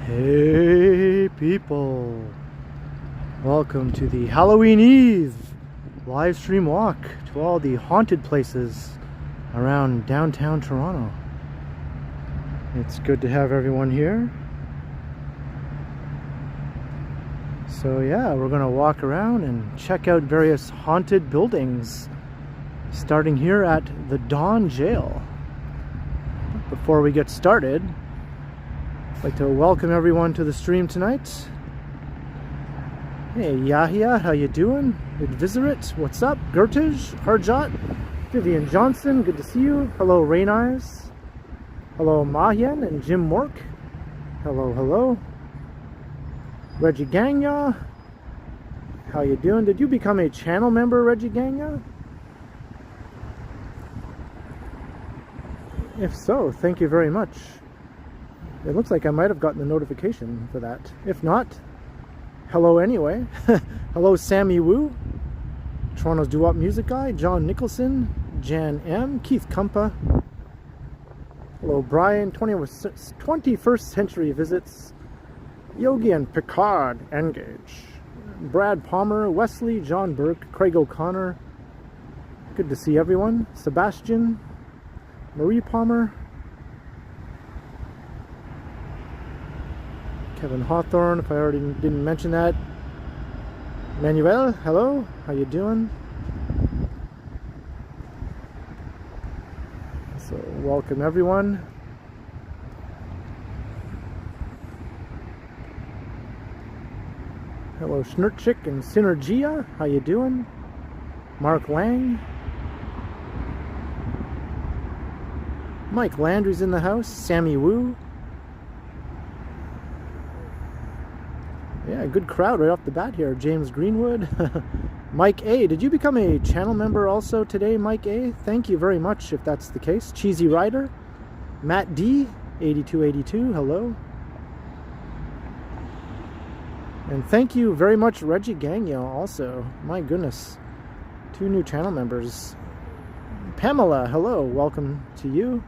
Hey people, welcome to the Halloween Eve live stream walk to all the haunted places around downtown Toronto. It's good to have everyone here. So yeah, we're gonna walk around and check out various haunted buildings, starting here at the Dawn Jail. Before we get started, I'd like to welcome everyone to the stream tonight. Hey Yahya, how you doing? Good Visit, what's up? Gertij, Harjot, Vivian Johnson, good to see you. Hello Rain Eyes. Hello Mahien and Jim Mork. Hello, hello. Reggie Gagna, how you doing? Did you become a channel member, Reggie Gagna? If so, thank you very much. It looks like I might have gotten the notification for that. If not, hello anyway. Hello Sammy Woo, Toronto's doo-wop music guy, John Nicholson, Jan M, Keith Kumpa. Hello Brian, 21st Century Visits, Yogi and Picard Engage, Brad Palmer, Wesley, John Burke, Craig O'Connor. Good to see everyone. Sebastian, Marie Palmer, Kevin Hawthorne, if I already didn't mention that. Manuel, hello, how you doing? So welcome everyone. Hello Schnurchik and Synergia, how you doing? Mark Lang. Mike Landry's in the house. Sammy Woo. Yeah, good crowd right off the bat here. James Greenwood. Mike A. Did you become a channel member also today, Mike A? Thank you very much if that's the case. Cheesy Rider. Matt D. 8282. Hello. And thank you very much, Reggie Gagno also. My goodness. 2 new channel members. Pamela, hello. Welcome to you.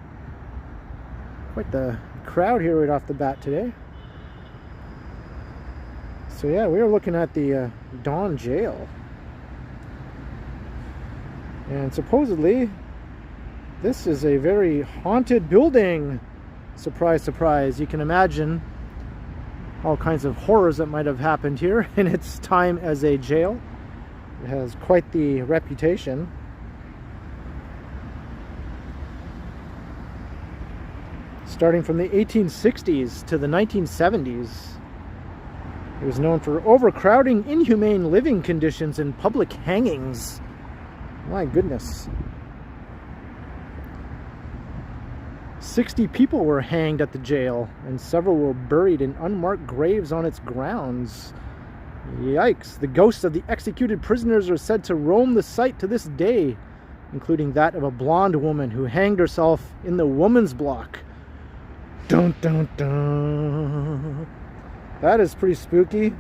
Quite the crowd here right off the bat today. So yeah, we are looking at the Dawn Jail. And supposedly, this is a very haunted building. Surprise, surprise. You can imagine all kinds of horrors that might have happened here in its time as a jail. It has quite the reputation. Starting from the 1860s to the 1970s. It was known for overcrowding, inhumane living conditions, and public hangings. My goodness. 60 people were hanged at the jail, and several were buried in unmarked graves on its grounds. Yikes. The ghosts of the executed prisoners are said to roam the site to this day, including that of a blonde woman who hanged herself in the woman's block. Dun dun dun. That is pretty spooky. You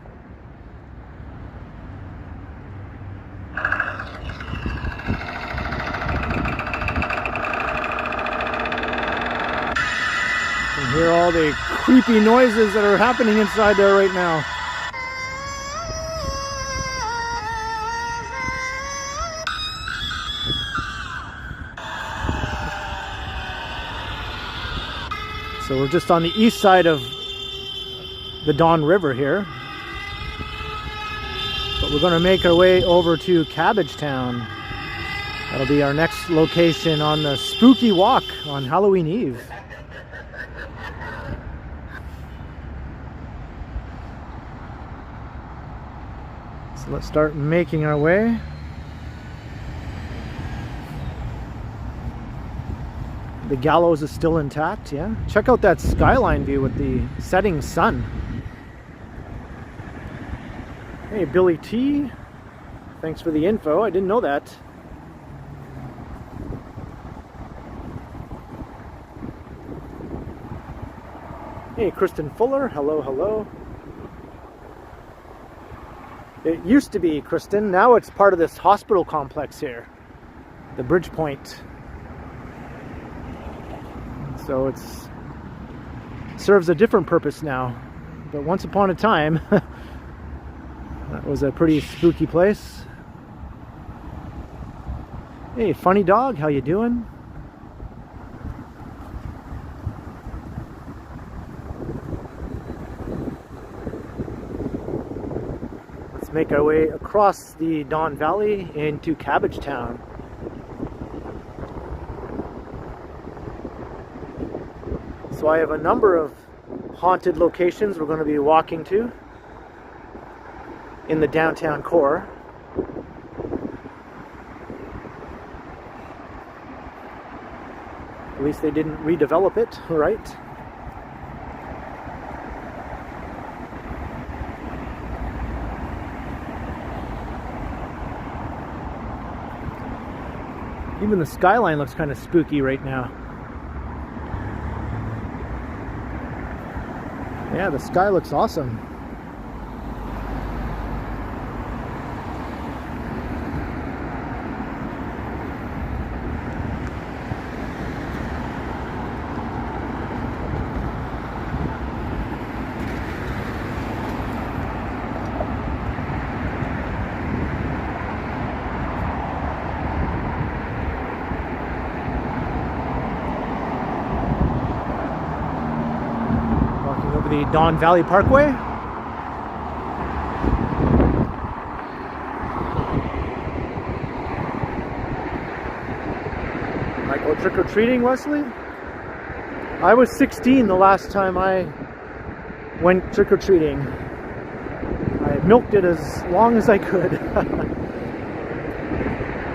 can hear all the creepy noises that are happening inside there right now. So we're just on the east side of the Dawn River here, but we're going to make our way over to Cabbage Town. That'll be our next location on the spooky walk on Halloween Eve. So let's start making our way. The gallows is still intact, yeah. Check out that skyline view with the setting sun. Hey, Billy T. Thanks for the info. I didn't know that. Hey, Kristen Fuller. Hello, hello. It used to be, Kristen. Now it's part of this hospital complex here. The Bridge Point. So it serves a different purpose now. but once upon a time, that was a pretty spooky place. Hey, funny dog, how you doing? Let's make our way across the Don Valley into Cabbage Town. So I have a number of haunted locations we're going to be walking to in the downtown core. At least they didn't redevelop it, right? Even the skyline looks kind of spooky right now. Yeah, the sky looks awesome. The Don Valley Parkway. Might go trick-or-treating, Wesley? I was 16 the last time I went trick-or-treating. I milked it as long as I could.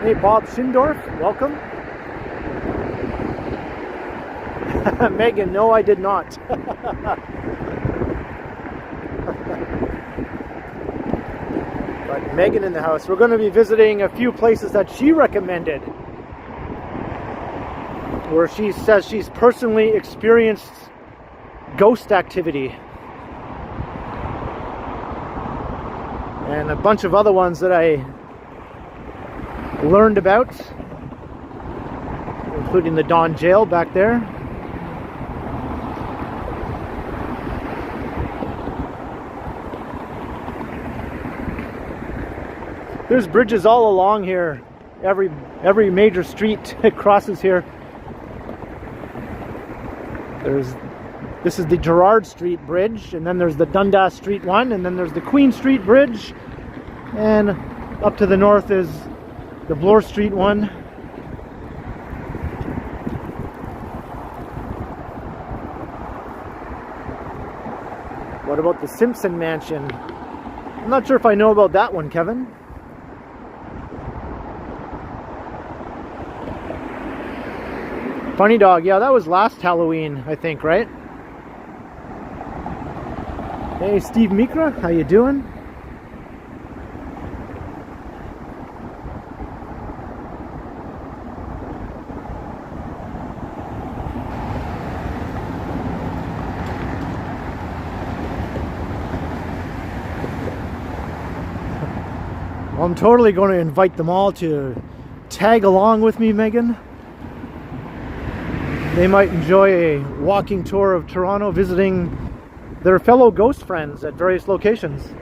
Hey, Bob Schindorf, welcome. Megan, no, I did not. But Megan in the house. We're going to be visiting a few places that she recommended, where she says she's personally experienced ghost activity. And a bunch of other ones that I learned about, including the Don Jail back there. There's bridges all along here. Every major street crosses here. This is the Gerrard Street Bridge, and then there's the Dundas Street one, and then there's the Queen Street Bridge, and up to the north is the Bloor Street one. What about the Simpson Mansion? I'm not sure if I know about that one, Kevin. Funny dog, yeah, that was last Halloween, I think, right? Hey, Steve Mikra, how you doing? Well, I'm totally going to invite them all to tag along with me, Megan. They might enjoy a walking tour of Toronto, visiting their fellow ghost friends at various locations.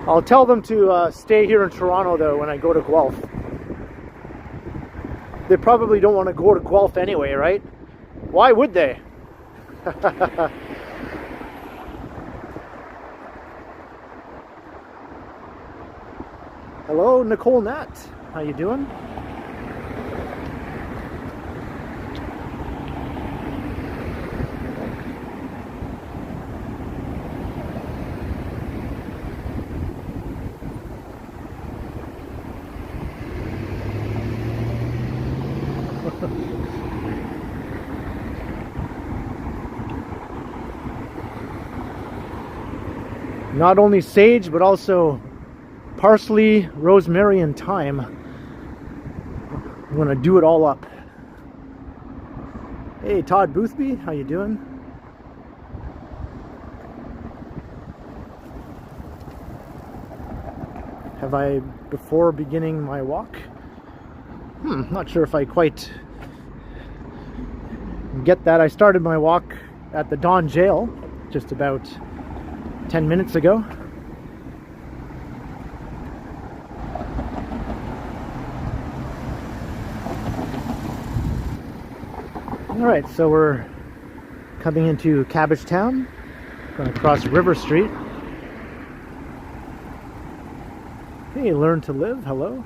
I'll tell them to stay here in Toronto though when I go to Guelph. They probably don't want to go to Guelph anyway, right? Why would they? Hello, Nicole Nat. How you doing? Not only sage, but also parsley, rosemary, and thyme. I'm gonna do it all up. Hey, Todd Boothby, how you doing? Have I, before beginning my walk, Not sure if I quite get that. I started my walk at the Don Jail just about 10 minutes ago. Alright, so we're coming into Cabbage Town, going to cross River Street. Hey, Learn to Live, hello.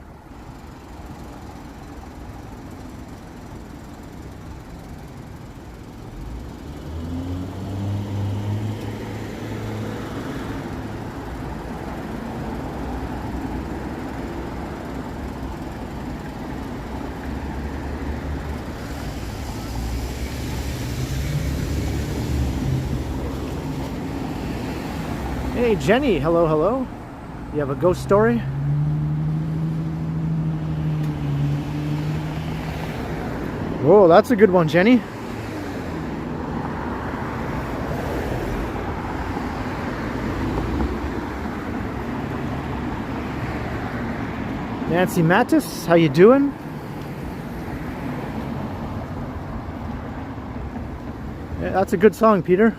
Hey Jenny, hello, hello. You have a ghost story? Whoa, that's a good one, Jenny. Nancy Mattis, how you doing? Yeah, that's a good song, Peter.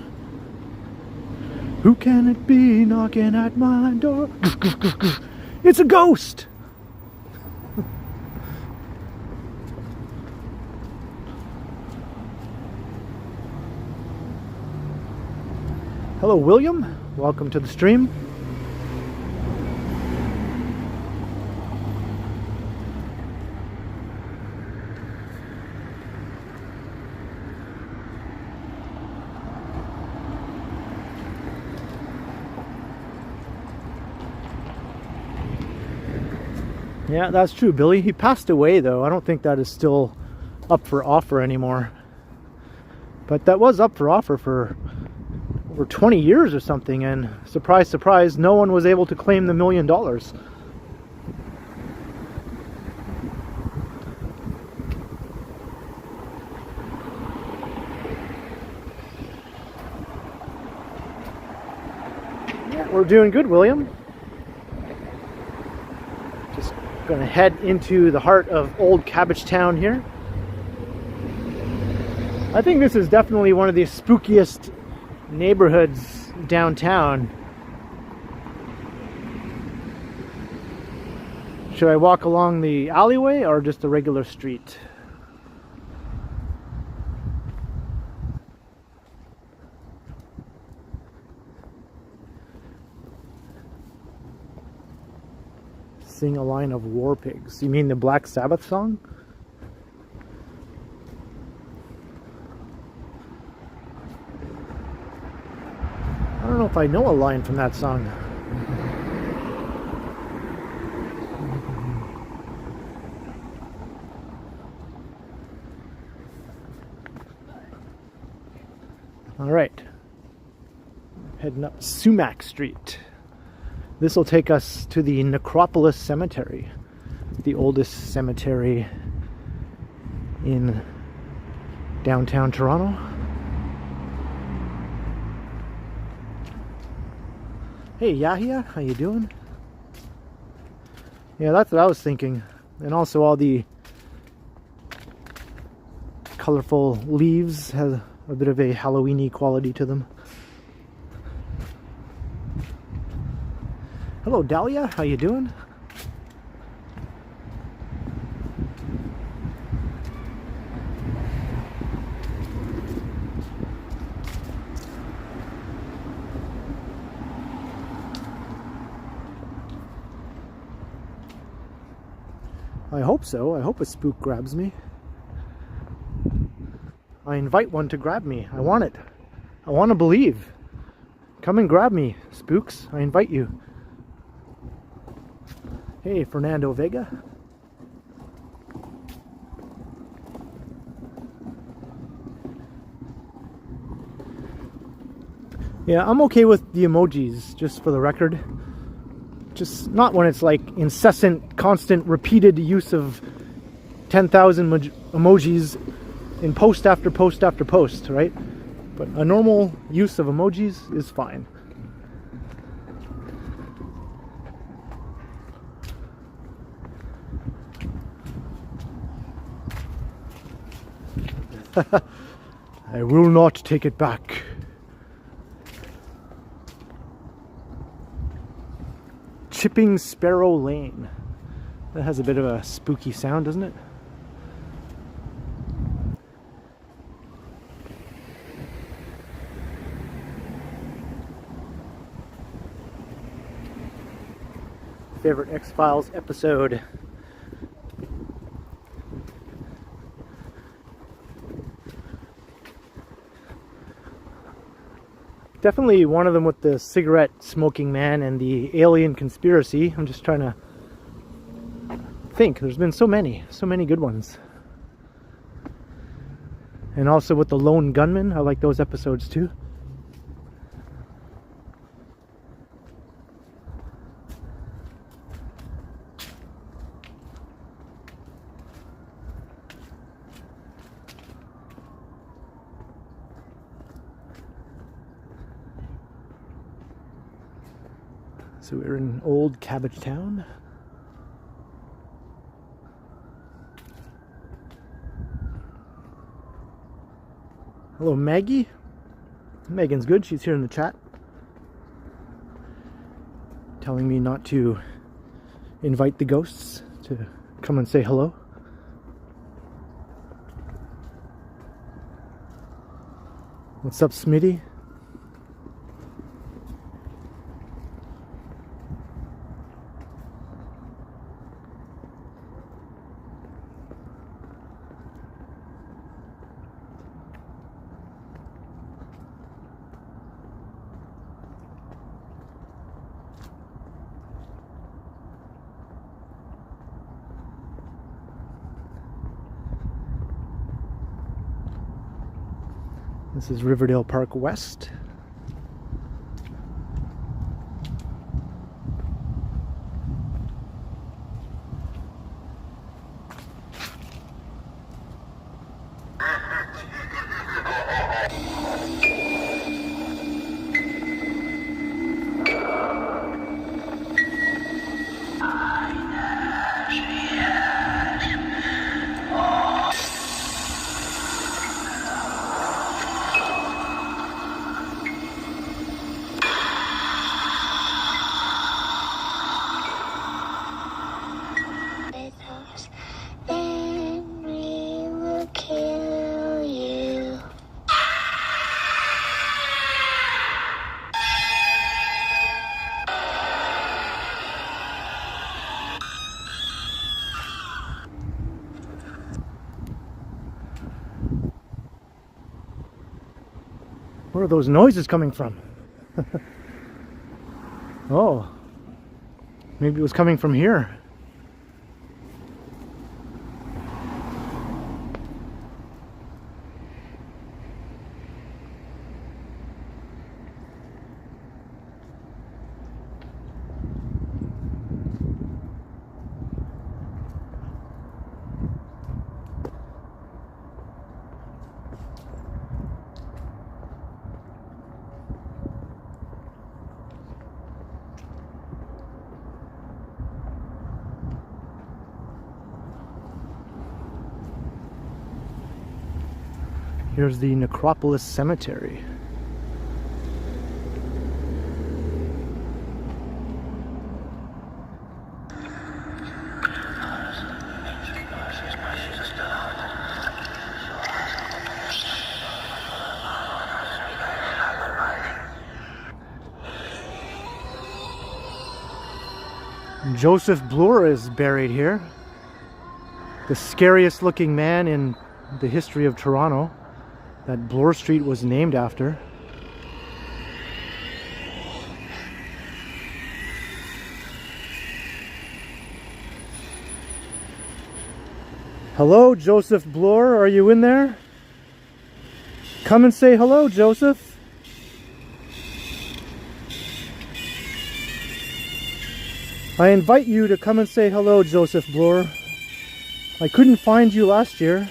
Who can it be knocking at my door? It's a ghost! Hello, William. Welcome to the stream. Yeah, that's true, Billy. He passed away, though. I don't think that is still up for offer anymore. But that was up for offer for over 20 years or something, and surprise, surprise, no one was able to claim the $1 million. Yeah, we're doing good, William. Going to head into the heart of old Cabbage Town here. I think this is definitely one of the spookiest neighborhoods downtown. Should I walk along the alleyway or just a regular street? Sing a line of War Pigs. You mean the Black Sabbath song? I don't know if I know a line from that song. All right. Heading up Sumac Street. This will take us to the Necropolis Cemetery, the oldest cemetery in downtown Toronto. Hey Yahya, how you doing? Yeah, that's what I was thinking. And also all the colorful leaves have a bit of a Halloween-y quality to them. Hello Dahlia, how you doing? I hope so. I hope a spook grabs me. I invite one to grab me. I want it. I want to believe. Come and grab me, spooks. I invite you. Hey, Fernando Vega. Yeah, I'm okay with the emojis, just for the record. Just not when it's like incessant, constant, repeated use of 10,000 emojis in post after post after post, right? But a normal use of emojis is fine. I will not take it back. Chipping Sparrow Lane. That has a bit of a spooky sound, doesn't it? Favorite X-Files episode. Definitely one of them with the cigarette smoking man and the alien conspiracy. I'm just trying to think. There's been so many good ones. And also with the lone gunman. I like those episodes too. So we're in old Cabbage Town. Hello, Maggie. Megan's good. She's here in the chat, telling me not to invite the ghosts to come and say hello. What's up, Smitty? This is Riverdale Park West. Where are those noises coming from? Oh, maybe it was coming from here. Here's the Necropolis Cemetery. Joseph Bloor is buried here. The scariest looking man in the history of Toronto, that Bloor Street was named after. Hello, Joseph Bloor, are you in there? Come and say hello, Joseph. I invite you to come and say hello, Joseph Bloor. I couldn't find you last year.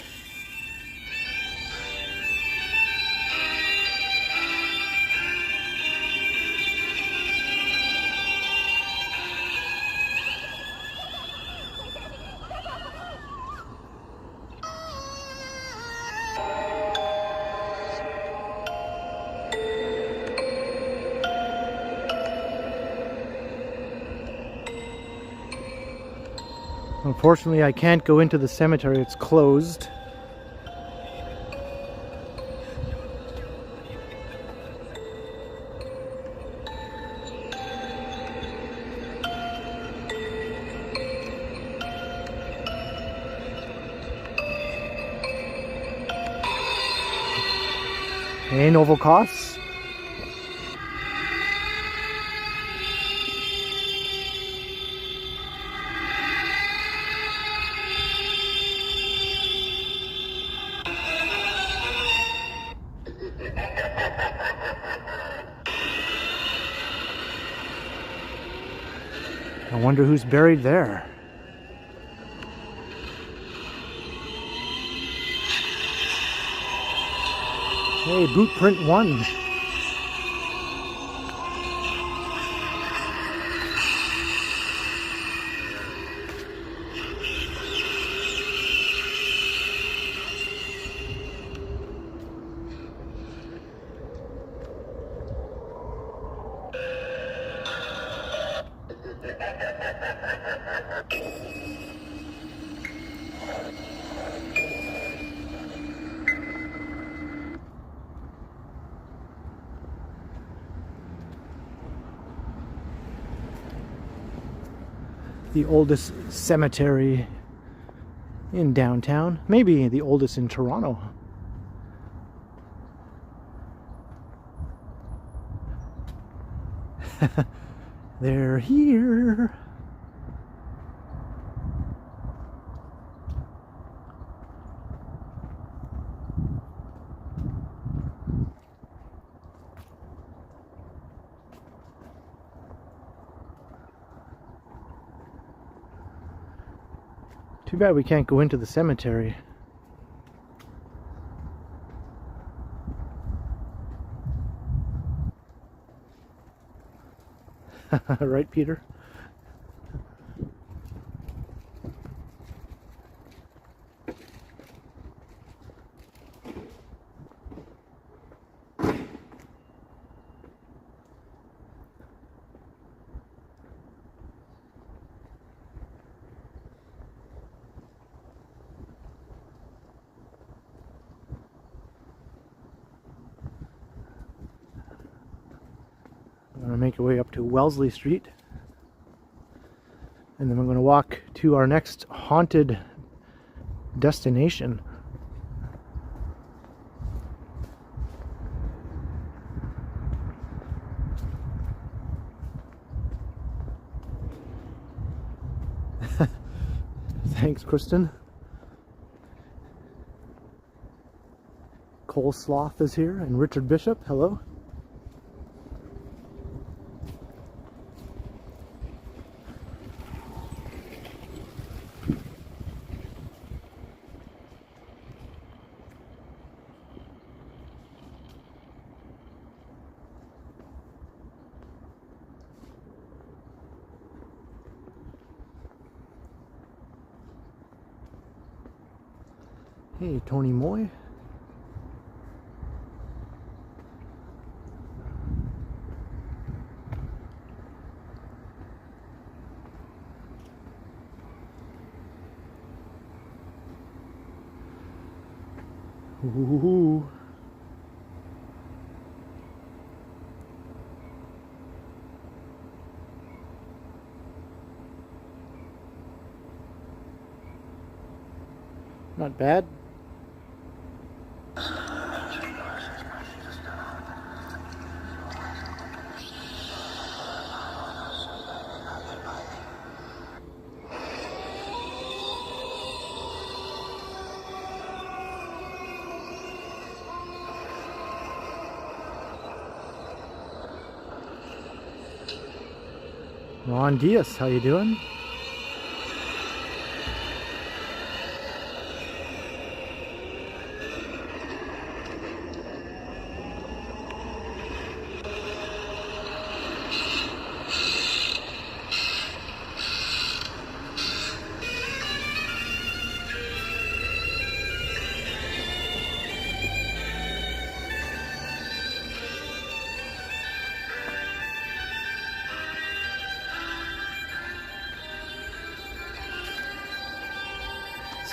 Unfortunately, I can't go into the cemetery. It's closed. Hey, Novel Costs. I wonder who's buried there. Hey, Bootprint 1. The oldest cemetery in downtown. Maybe the oldest in Toronto. They're here. Too bad we can't go into the cemetery. Right, Peter? I'm going to make our way up to Wellesley Street, and then we're going to walk to our next haunted destination. Thanks, Kristen. Cole Sloth is here, and Richard Bishop, hello. Hey, Tony Moy. Ooh. Not bad. Ron Diaz, how you doing?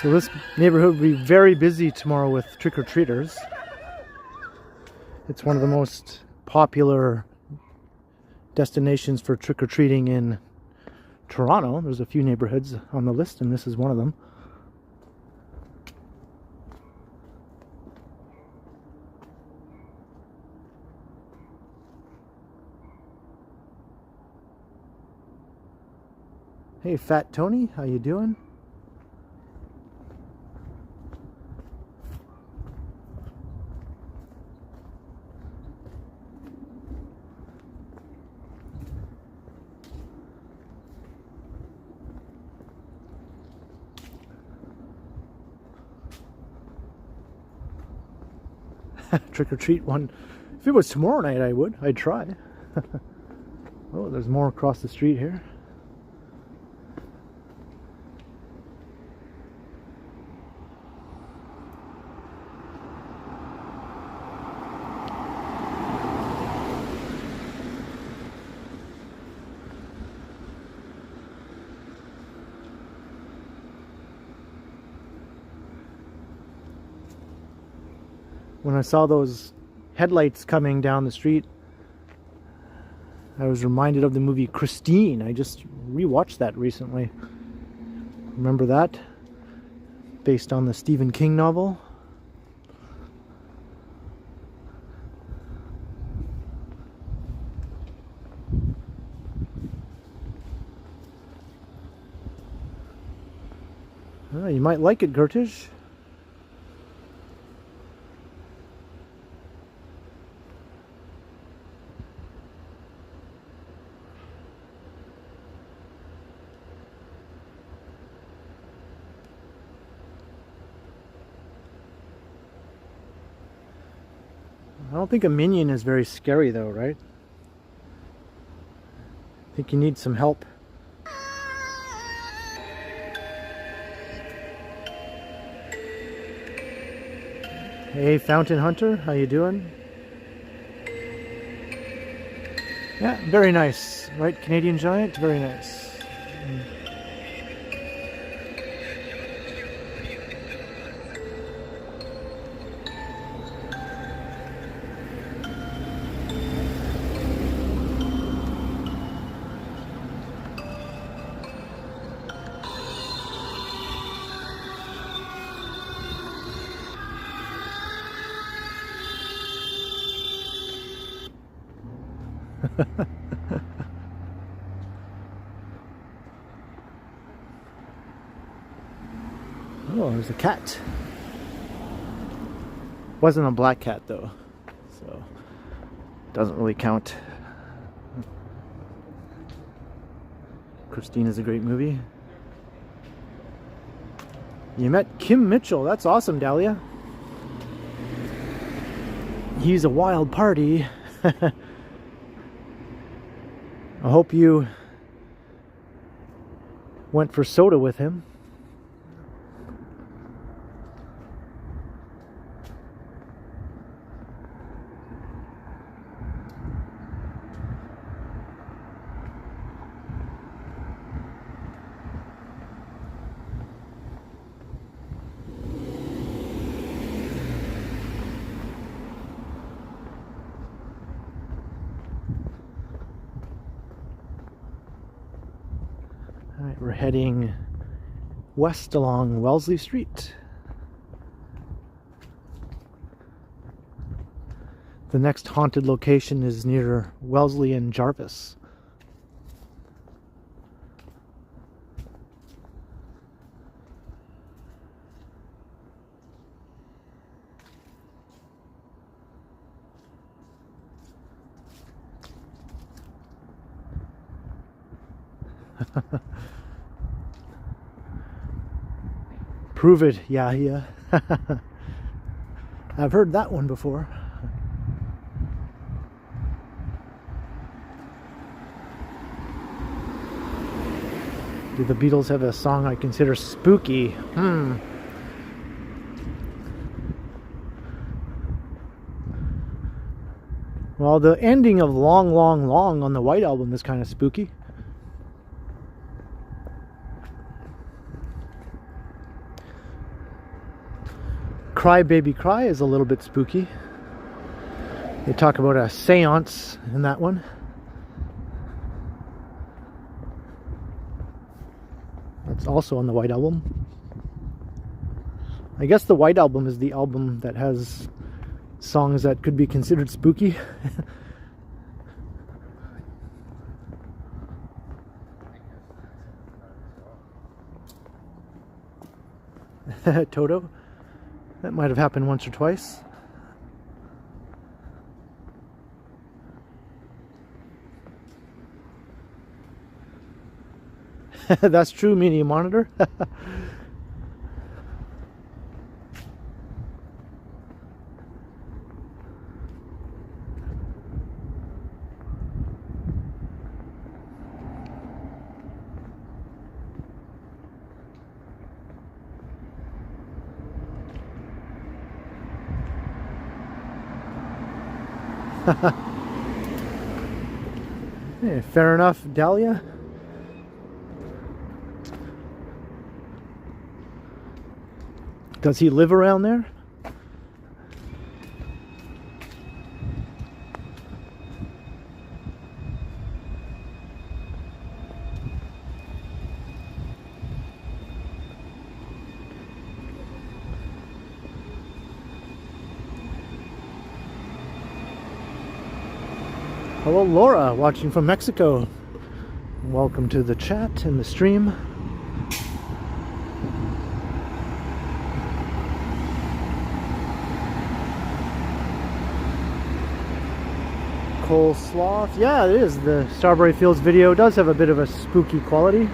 So this neighborhood will be very busy tomorrow with trick-or-treaters. It's one of the most popular destinations for trick-or-treating in Toronto. There's a few neighborhoods on the list, and this is one of them. Hey, Fat Tony, how you doing? Trick or treat one. If it was tomorrow night, I'd try. Oh, there's more across the street here. When I saw those headlights coming down the street, I was reminded of the movie Christine. I just rewatched that recently. Remember that? Based on the Stephen King novel. Oh, you might like it, Gertish. I don't think a minion is very scary though, right? I think you need some help. Hey, Fountain Hunter, how you doing? Yeah, very nice, right? Canadian Giant, very nice. Oh, there's a cat. Wasn't a black cat though, so doesn't really count. Christine is a great movie. You met Kim Mitchell. That's awesome, Dahlia. He's a wild party. I hope you went for soda with him. Alright, we're heading west along Wellesley Street. The next haunted location is near Wellesley and Jarvis. Prove it, Yahya. I've heard that one before. Do the Beatles have a song I consider spooky? Well, the ending of Long, Long, Long on the White Album is kind of spooky. Cry Baby Cry is a little bit spooky. They talk about a seance in that one. That's also on the White Album. I guess the White Album is the album that has songs that could be considered spooky. Toto. That might have happened once or twice. That's true, Media Monitor. Hey, fair enough, Dahlia. Does he live around there? Hello, Laura, watching from Mexico. Welcome to the chat and the stream. Coleslaw. Yeah, it is. The Strawberry Fields video does have a bit of a spooky quality.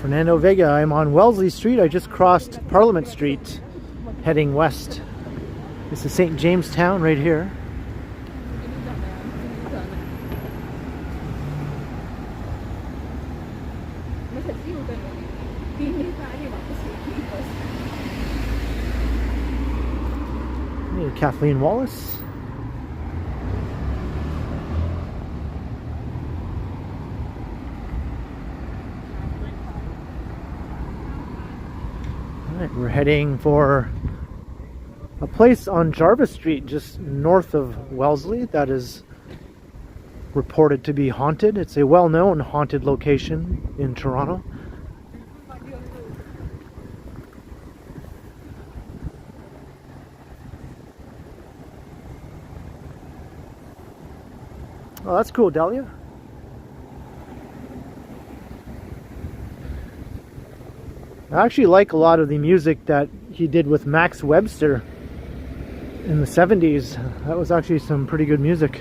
Fernando Vega, I'm on Wellesley Street. I just crossed Parliament Street, heading west. This is St. James Town right here. Hey, Kathleen Wallace. We're heading for a place on Jarvis Street just north of Wellesley that is reported to be haunted. It's a well-known haunted location in Toronto. Oh, that's cool, Dahlia. I actually like a lot of the music that he did with Max Webster in the 70s. That was actually some pretty good music.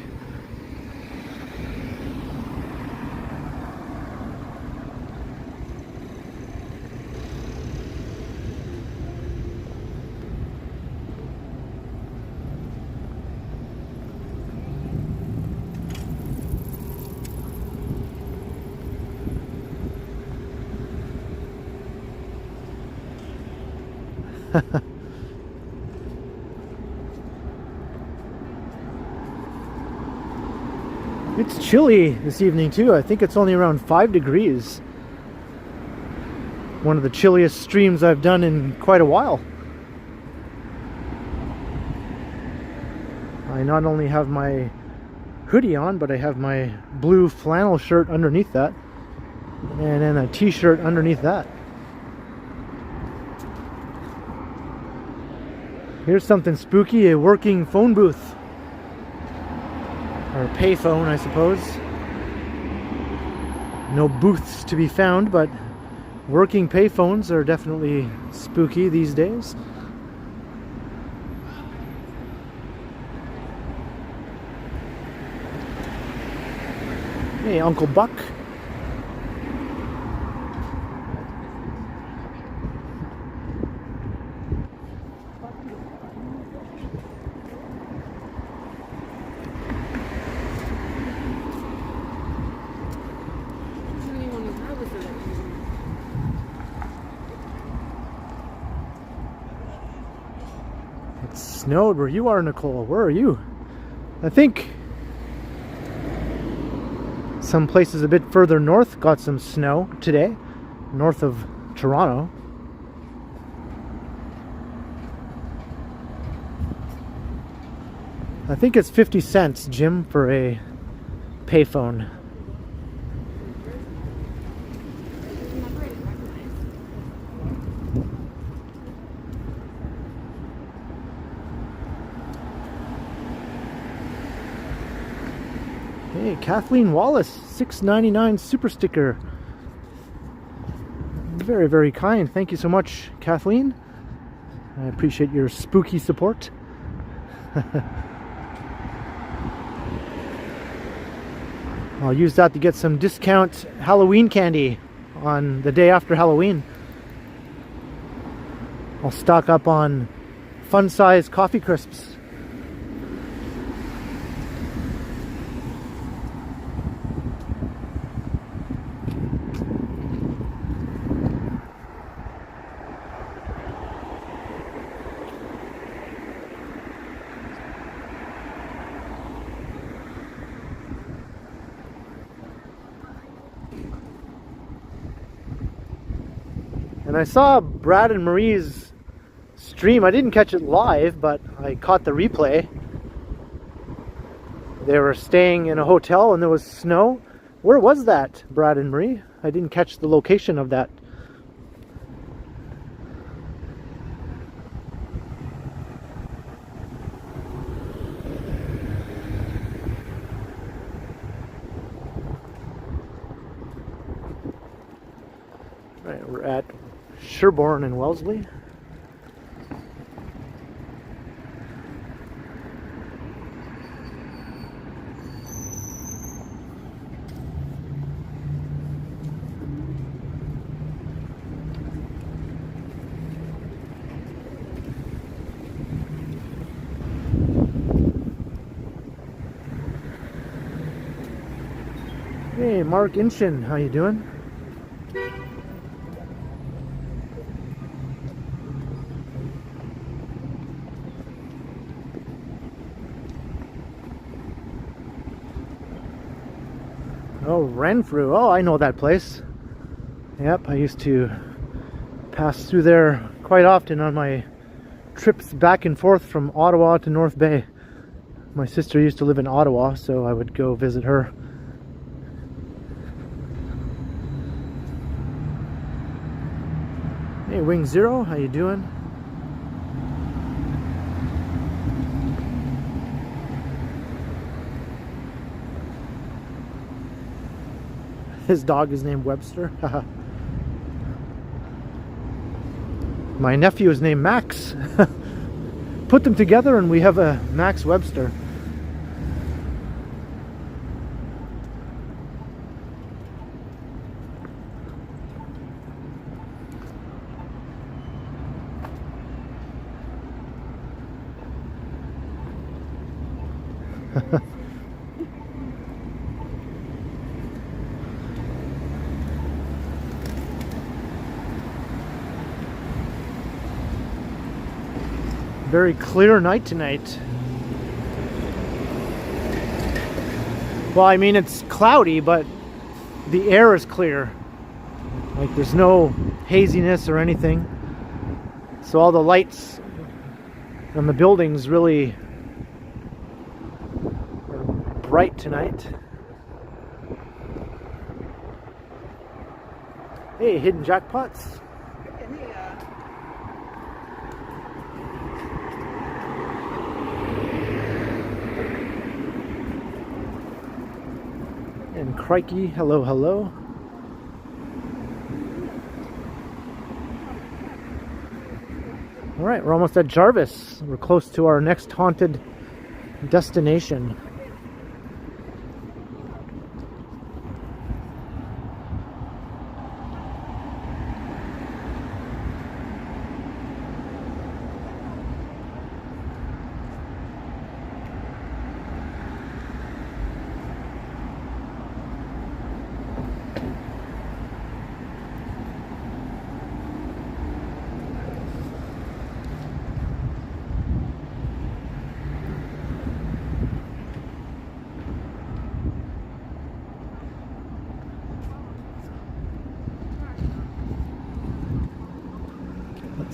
It's chilly this evening too. I think it's only around 5 degrees. One of the chilliest streams I've done in quite a while. I not only have my hoodie on, but I have my blue flannel shirt underneath that, and then a t-shirt underneath that. Here's something spooky, a working phone booth. Or a payphone, I suppose. No booths to be found, but working payphones are definitely spooky these days. Hey, Uncle Buck. It snowed where you are, Nicole. Where are you? I think some places a bit further north got some snow today, north of Toronto. I think it's 50 cents, Jim, for a payphone. Hey, Kathleen Wallace, $6.99 super sticker. Very, very kind. Thank you so much, Kathleen. I appreciate your spooky support. I'll use that to get some discount Halloween candy on the day after Halloween. I'll stock up on fun-size coffee crisps. And I saw Brad and Marie's stream. I didn't catch it live, but I caught the replay. They were staying in a hotel and there was snow. Where was that, Brad and Marie? I didn't catch the location of that. Right, we're at Sherbourne and Wellesley. Hey, Mark Inchin, how you doing? Oh, Renfrew. Oh, I know that place. Yep, I used to pass through there quite often on my trips back and forth from Ottawa to North Bay. My sister used to live in Ottawa, so I would go visit her. Hey, Wing Zero, how you doing? His dog is named Webster. My nephew is named Max. Put them together and we have a Max Webster. Very clear night tonight. Well, I mean, it's cloudy, but the air is clear. Like, there's no haziness or anything. So all the lights on the buildings really are bright tonight. Hey, hidden jackpots. And Crikey, hello, hello. All right, we're almost at Jarvis. We're close to our next haunted destination.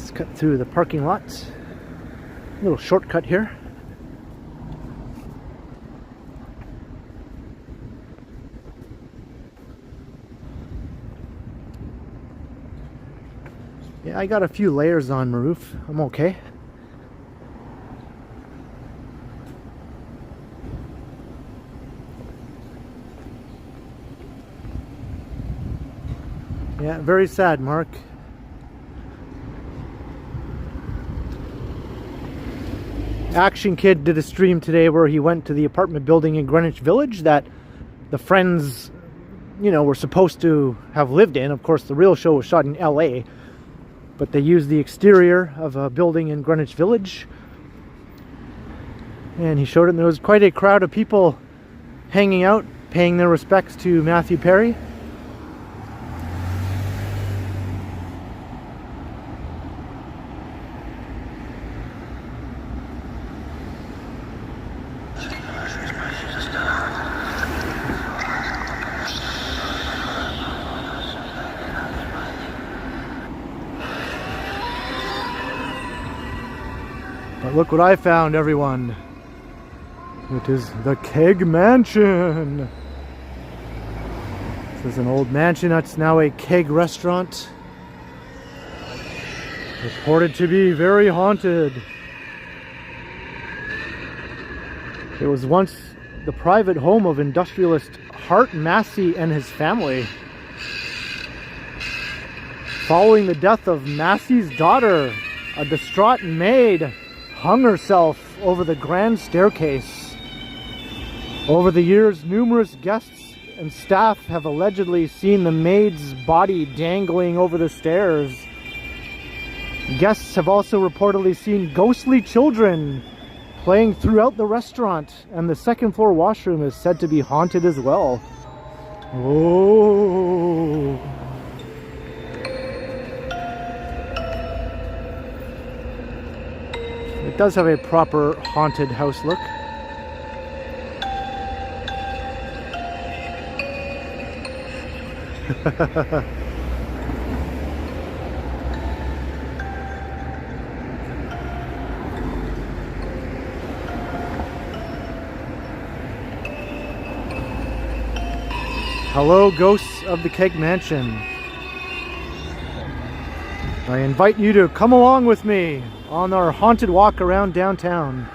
Let's cut through the parking lot. A little shortcut here. Yeah, I got a few layers on my roof. I'm okay. Yeah, very sad, Mark. Action Kid did a stream today where he went to the apartment building in Greenwich Village that the friends, you know, were supposed to have lived in. Of course, the real show was shot in LA, but they used the exterior of a building in Greenwich Village. And he showed it, and there was quite a crowd of people hanging out, paying their respects to Matthew Perry. But look what I found, everyone. It is the Keg Mansion. This is an old mansion that's now a keg restaurant. Reported to be very haunted. It was once the private home of industrialist Hart Massey and his family. Following the death of Massey's daughter, a distraught maid hung herself over the grand staircase. Over the years, numerous guests and staff have allegedly seen the maid's body dangling over the stairs. Guests have also reportedly seen ghostly children playing throughout the restaurant, and the second floor washroom is said to be haunted as well. Oh. It does have a proper haunted house look. Hello, ghosts of the Keg Mansion. I invite you to come along with me on our haunted walk around downtown.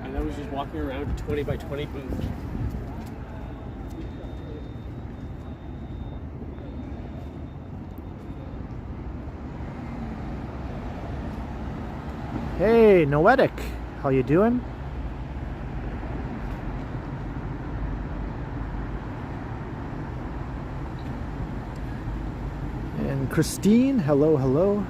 And I was just walking around a 20 by 20 booth. Hey, Noetic, how you doing? And Christine, hello, hello.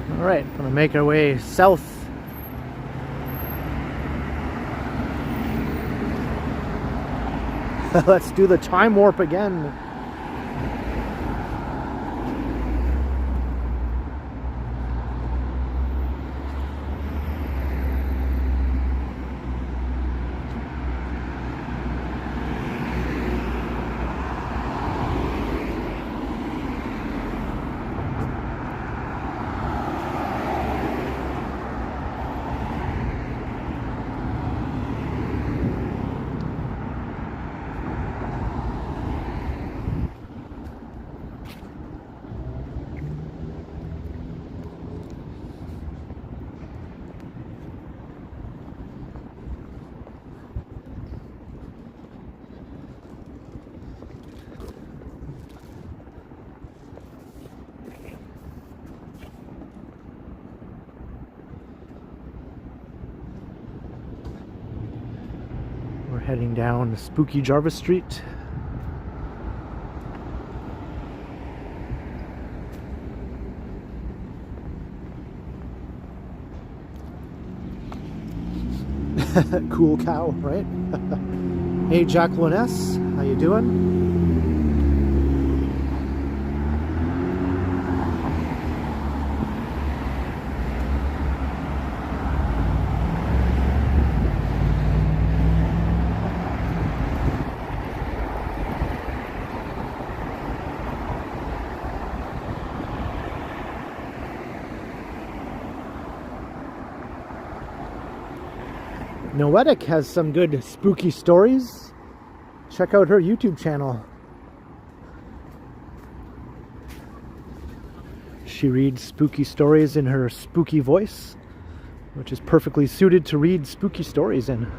All right, gonna make our way south. Let's do the time warp again. We're heading down spooky Jarvis Street. Cool cow, right? Hey, Jacqueline S. How you doing? Noetic has some good spooky stories. Check out her YouTube channel. She reads spooky stories in her spooky voice, which is perfectly suited to read spooky stories in.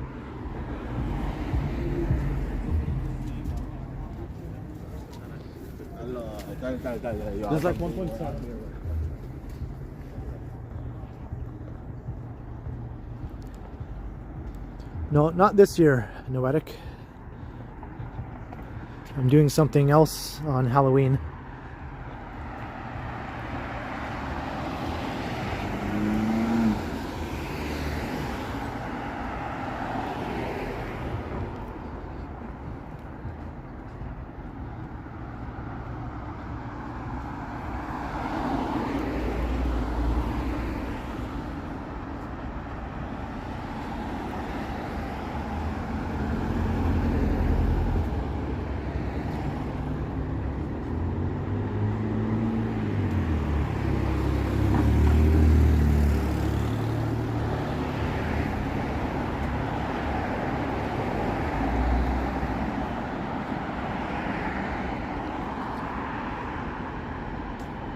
There's like 1.7 here. No, not this year, Noetic. I'm doing something else on Halloween.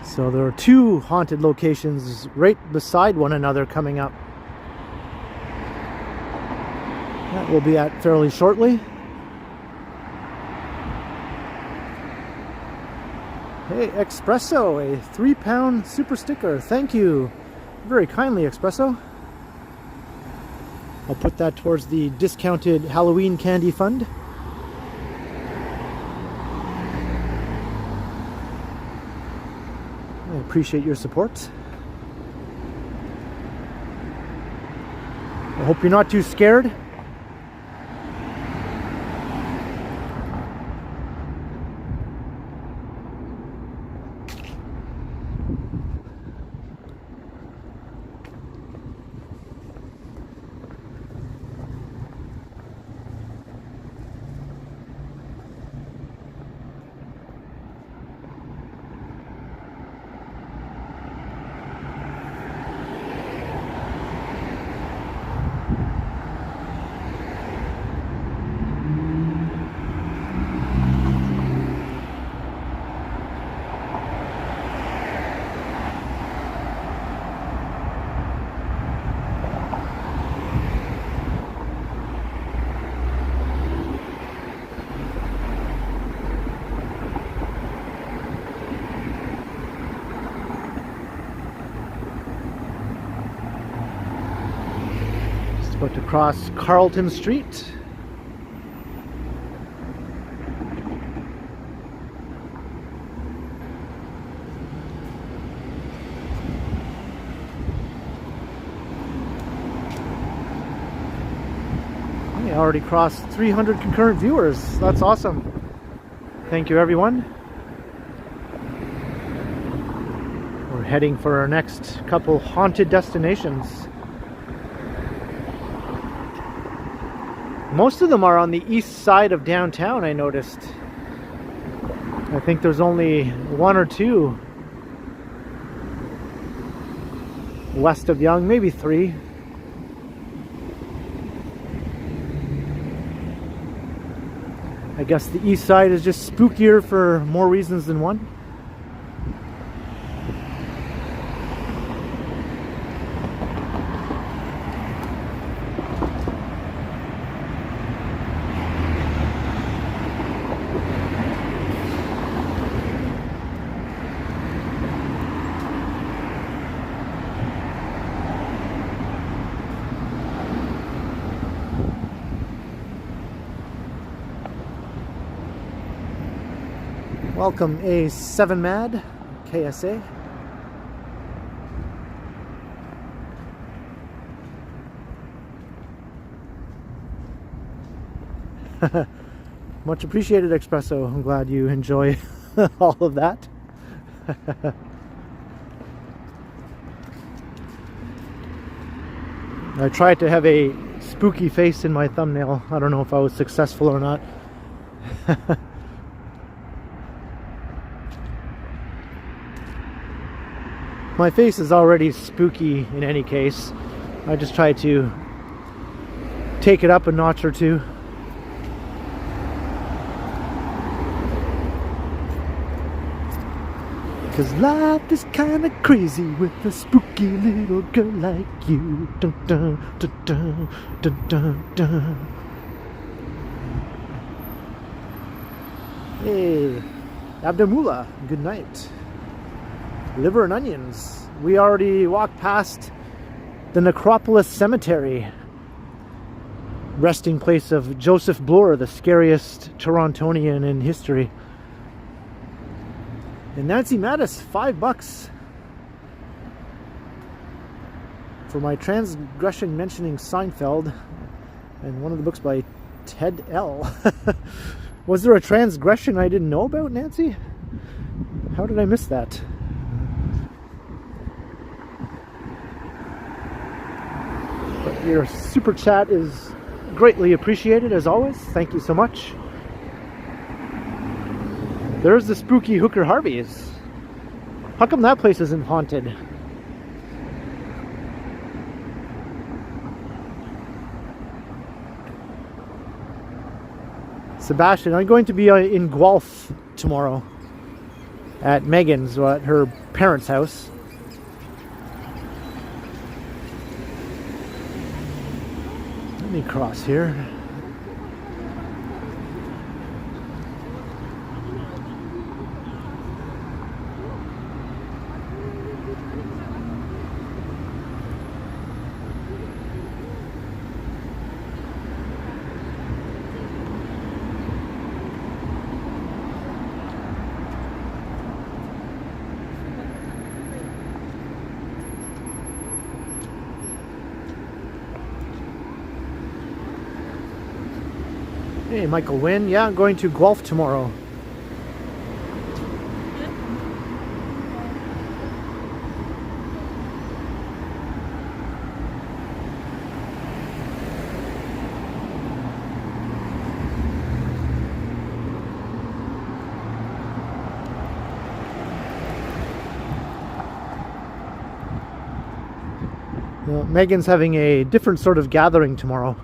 So there are two haunted locations right beside one another coming up. That we'll be at fairly shortly. Hey, Espresso, a 3-pound super sticker. Thank you very kindly, Espresso. I'll put that towards the discounted Halloween candy fund. I appreciate your support. I hope you're not too scared. About to cross Carlton Street. I already crossed 300 concurrent viewers. That's awesome. Thank you, everyone. We're heading for our next couple haunted destinations. Most of them are on the east side of downtown, I noticed. I think there's only one or two west of Yonge, maybe three. I guess the east side is just spookier for more reasons than one. Welcome A7 Mad, KSA. Much appreciated, Espresso. I'm glad you enjoy all of that. I tried to have a spooky face in my thumbnail. I don't know if I was successful or not. My face is already spooky in any case. I just try to take it up a notch or two. Cause life is kinda crazy with a spooky little girl like you. Dun, dun, dun, dun, dun, dun, dun. Hey, Abdamullah, good night. Liver and onions. We already walked past the Necropolis Cemetery, resting place of Joseph Bloor, the scariest Torontonian in history. And Nancy Mattis, $5 for my transgression mentioning Seinfeld and one of the books by Ted L. Was there a transgression I didn't know about, Nancy? How did I miss that? But your super chat is greatly appreciated as always. Thank you so much. There's the spooky Hooker Harvey's. How come that place isn't haunted? Sebastian, I'm going to be in Guelph tomorrow at Megan's, at her parents' house. Let me cross here. Hey, Michael Wynn. Yeah, I'm going to Guelph tomorrow. Megan's having a different sort of gathering tomorrow.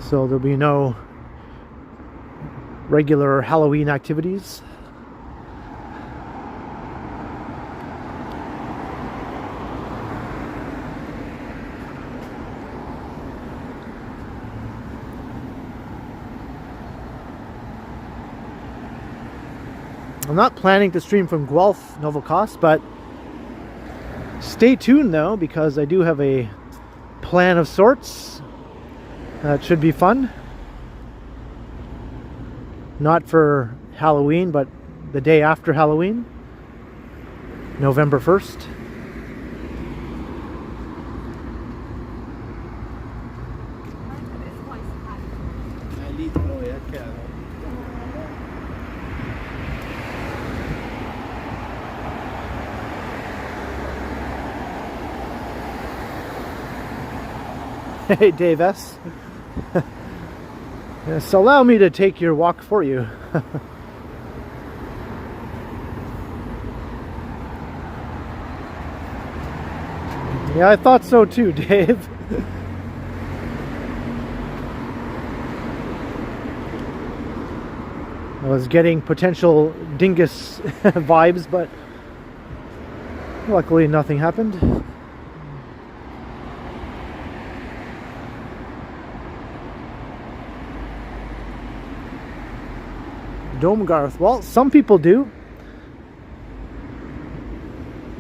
So there'll be no regular Halloween activities. I'm not planning to stream from Guelph, Novocost, but stay tuned though, because I do have a plan of sorts. That should be fun. Not for Halloween, but the day after Halloween, November 1st. Hey, Dave S. Yes, allow me to take your walk for you. Yeah, I thought so too, Dave. I was getting potential dingus vibes, but luckily nothing happened. Domegarth. Well, some people do.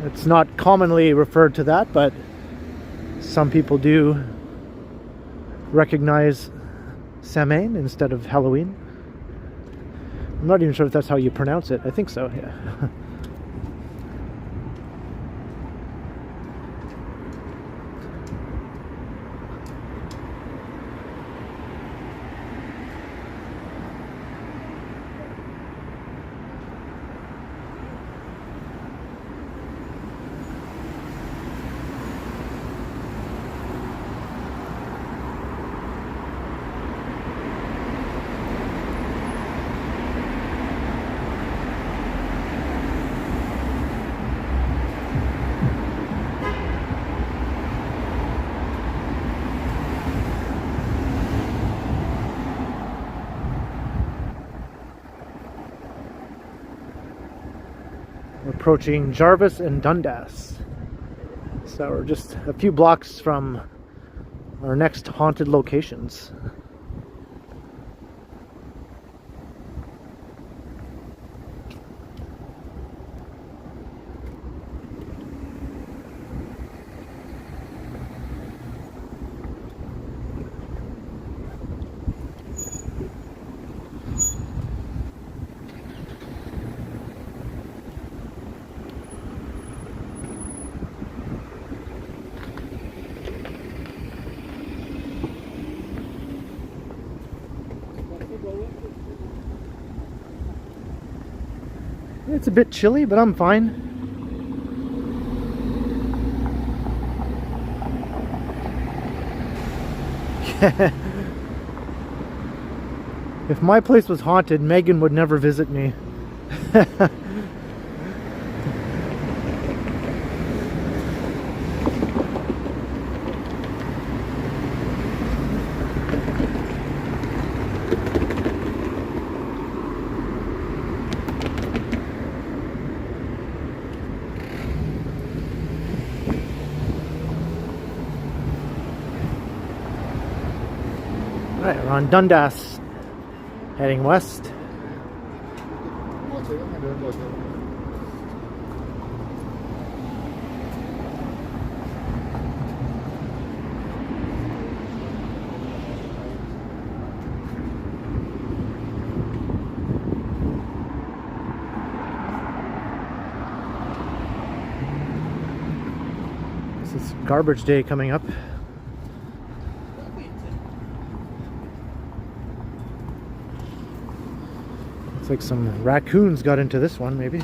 It's not commonly referred to that, but some people do recognize Samhain instead of Halloween. I'm not even sure if that's how you pronounce it. I think so, yeah. approaching Jarvis and Dundas. So we're just a few blocks from our next haunted locations. It's a bit chilly, but I'm fine. If my place was haunted, Megan would never visit me. Alright, we're on Dundas, heading west. This is garbage day coming up. Looks like some raccoons got into this one, maybe.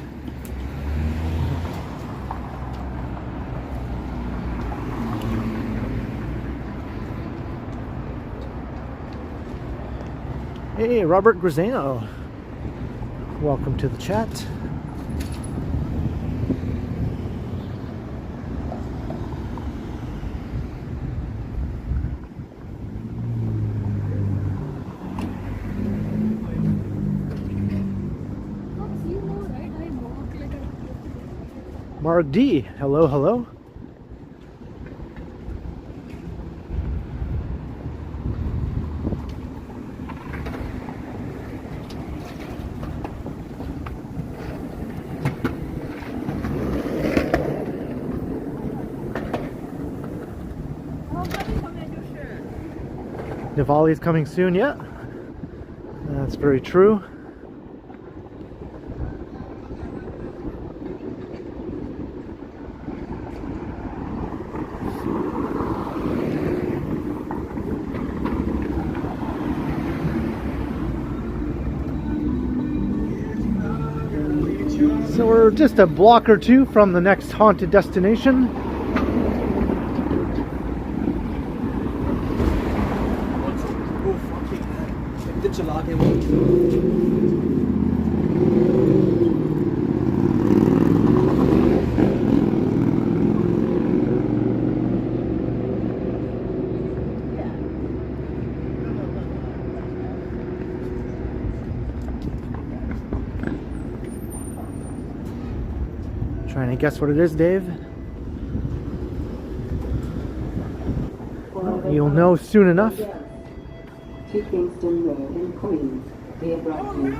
Hey, Robert Grisano. Welcome to the chat. Mark D, hello, hello. Diwali's coming soon, yeah. That's very true. So we're just a block or two from the next haunted destination. Trying to guess what it is, Dave? You'll know soon enough. To Kingston Road in Queens, via Brighton.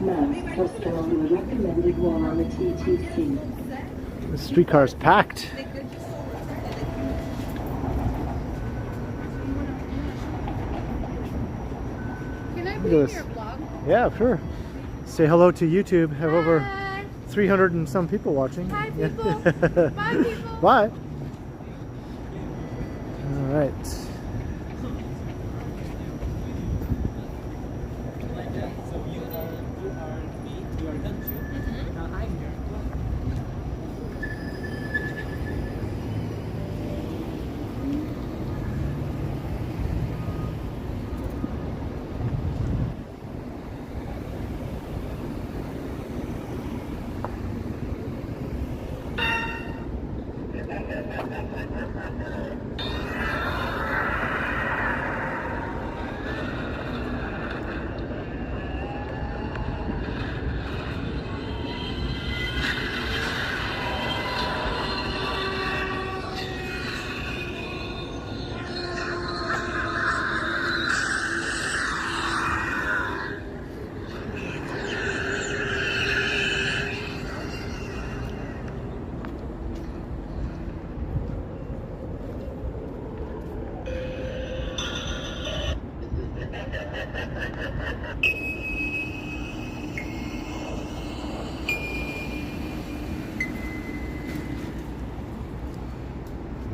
Now, just along the recommended one on the TTC. The streetcar's packed. Can I be in your vlog? Yeah, sure. Say hello to YouTube. Have over 300 and some people watching. Hi, people. Bye, people. Bye. All right.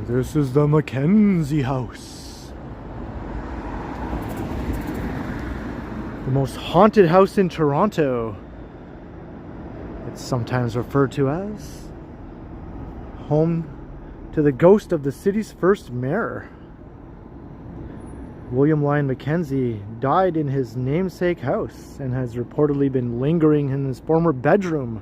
This is the Mackenzie House. The most haunted house in Toronto. It's sometimes referred to as home to the ghost of the city's first mayor. William Lyon Mackenzie died in his namesake house and has reportedly been lingering in his former bedroom.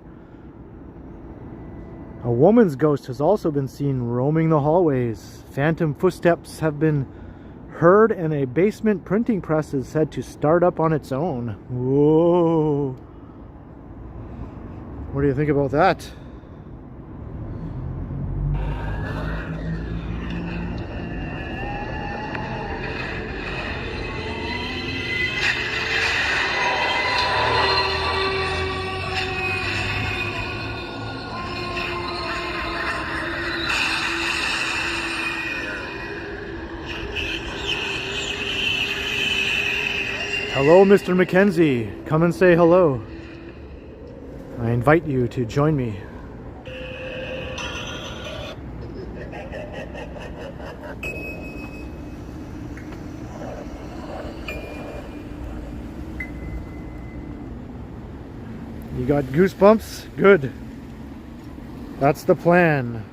A woman's ghost has also been seen roaming the hallways. Phantom footsteps have been heard, and a basement printing press is said to start up on its own. Whoa! What do you think about that? Hello, Mr. Mackenzie. Come and say hello. I invite you to join me. You got goosebumps? Good. That's the plan.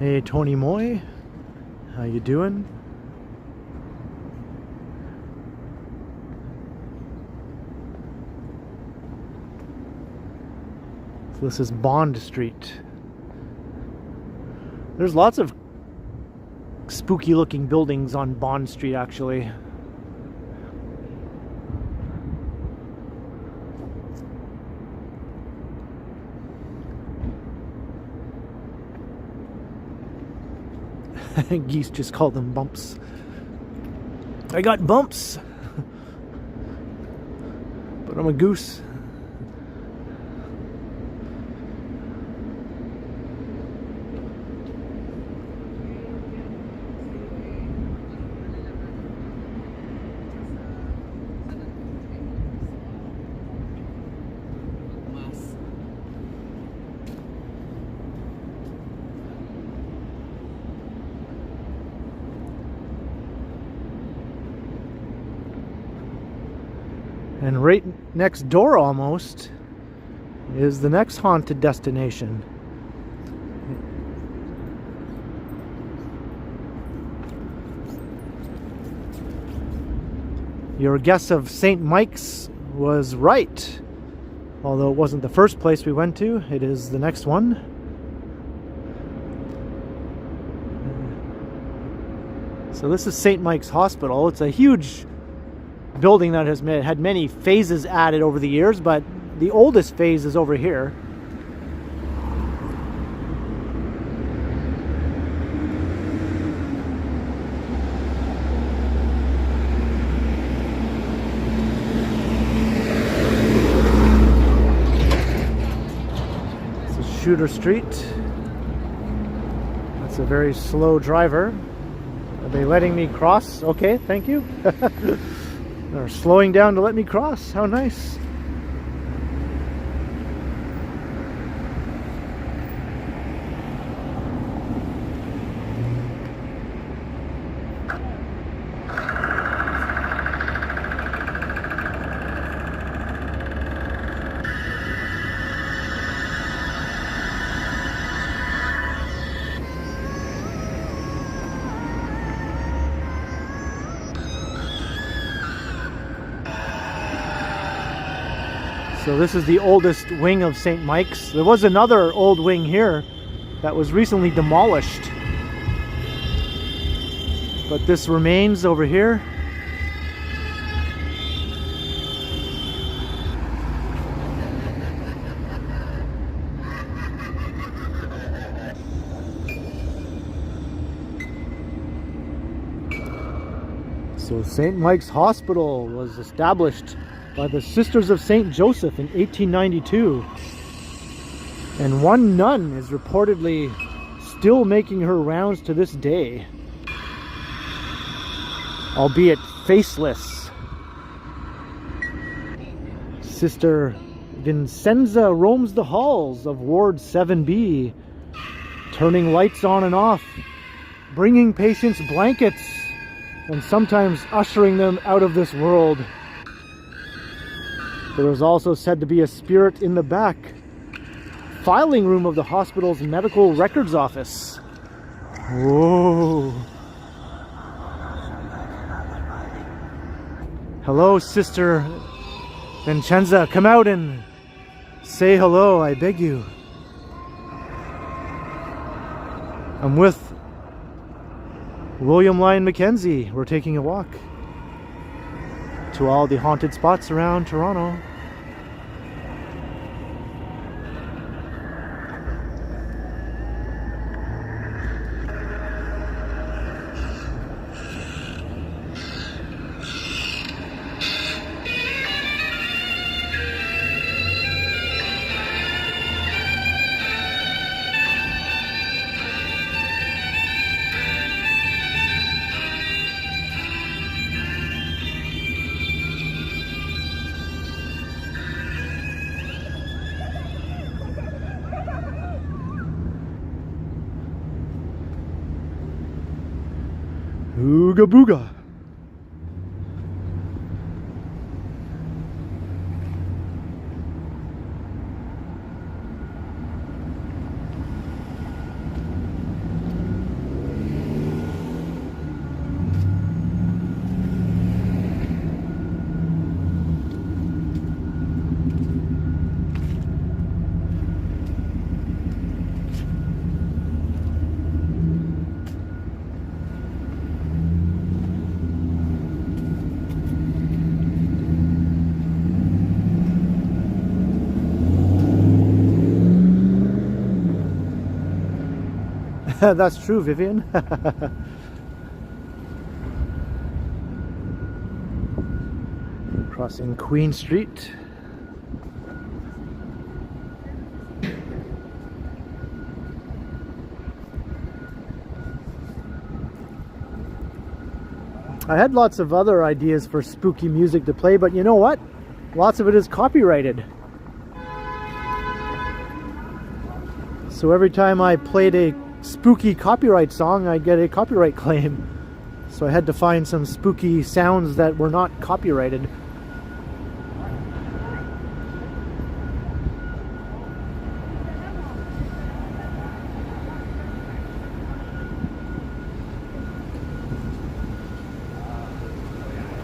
Hey, Tony Moy. How you doing? So this is Bond Street. There's lots of spooky looking buildings on Bond Street, actually. Geese just call them bumps. I got bumps, but I'm a goose. And right next door almost is the next haunted destination. Your guess of St. Mike's was right. Although it wasn't the first place we went to, it is the next one. So this is St. Mike's Hospital. It's a huge building that has had many phases added over the years, but the oldest phase is over here. This is Shooter Street. That's a very slow driver. Are they letting me cross? Okay, thank you. They're slowing down to let me cross. How nice. So this is the oldest wing of St. Mike's. There was another old wing here that was recently demolished, but this remains over here. So St. Mike's Hospital was established by the Sisters of St. Joseph in 1892. And one nun is reportedly still making her rounds to this day, albeit faceless. Sister Vincenza roams the halls of Ward 7B, turning lights on and off, bringing patients blankets, and sometimes ushering them out of this world. There is also said to be a spirit in the back filing room of the hospital's medical records office. Whoa. Hello, Sister Vincenza. Come out and say hello, I beg you. I'm with William Lyon Mackenzie. We're taking a walk to all the haunted spots around Toronto. Ooga booga. That's true, Vivian. Crossing Queen Street. I had lots of other ideas for spooky music to play, but you know what? Lots of it is copyrighted. So every time I played a spooky copyright song, I get a copyright claim. So I had to find some spooky sounds that were not copyrighted.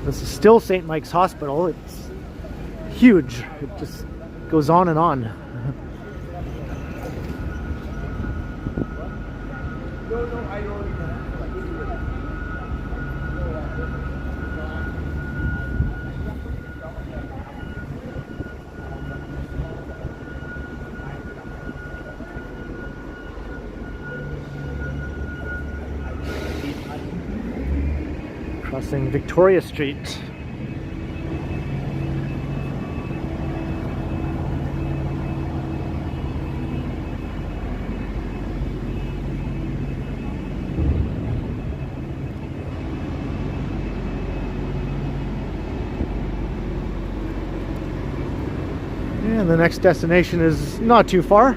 This is still St. Mike's Hospital. It's huge. It just goes on and on. Crossing Victoria Street. And the next destination is not too far.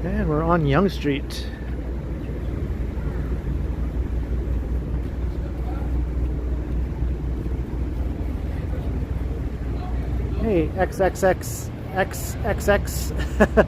And we're on Yonge Street. Hey, XXX, XXX.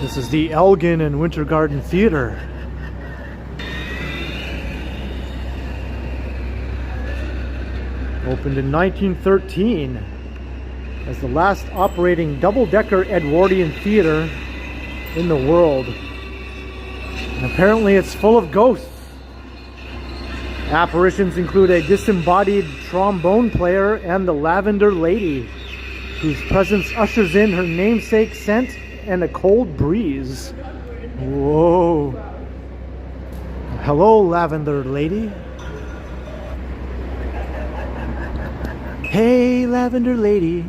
This is the Elgin and Winter Garden Theatre. Opened in 1913 as the last operating double-decker Edwardian theater in the world. And apparently it's full of ghosts. Apparitions include a disembodied trombone player and the Lavender Lady, whose presence ushers in her namesake scent and a cold breeze. Whoa. Hello, Lavender Lady. Hey, Lavender Lady,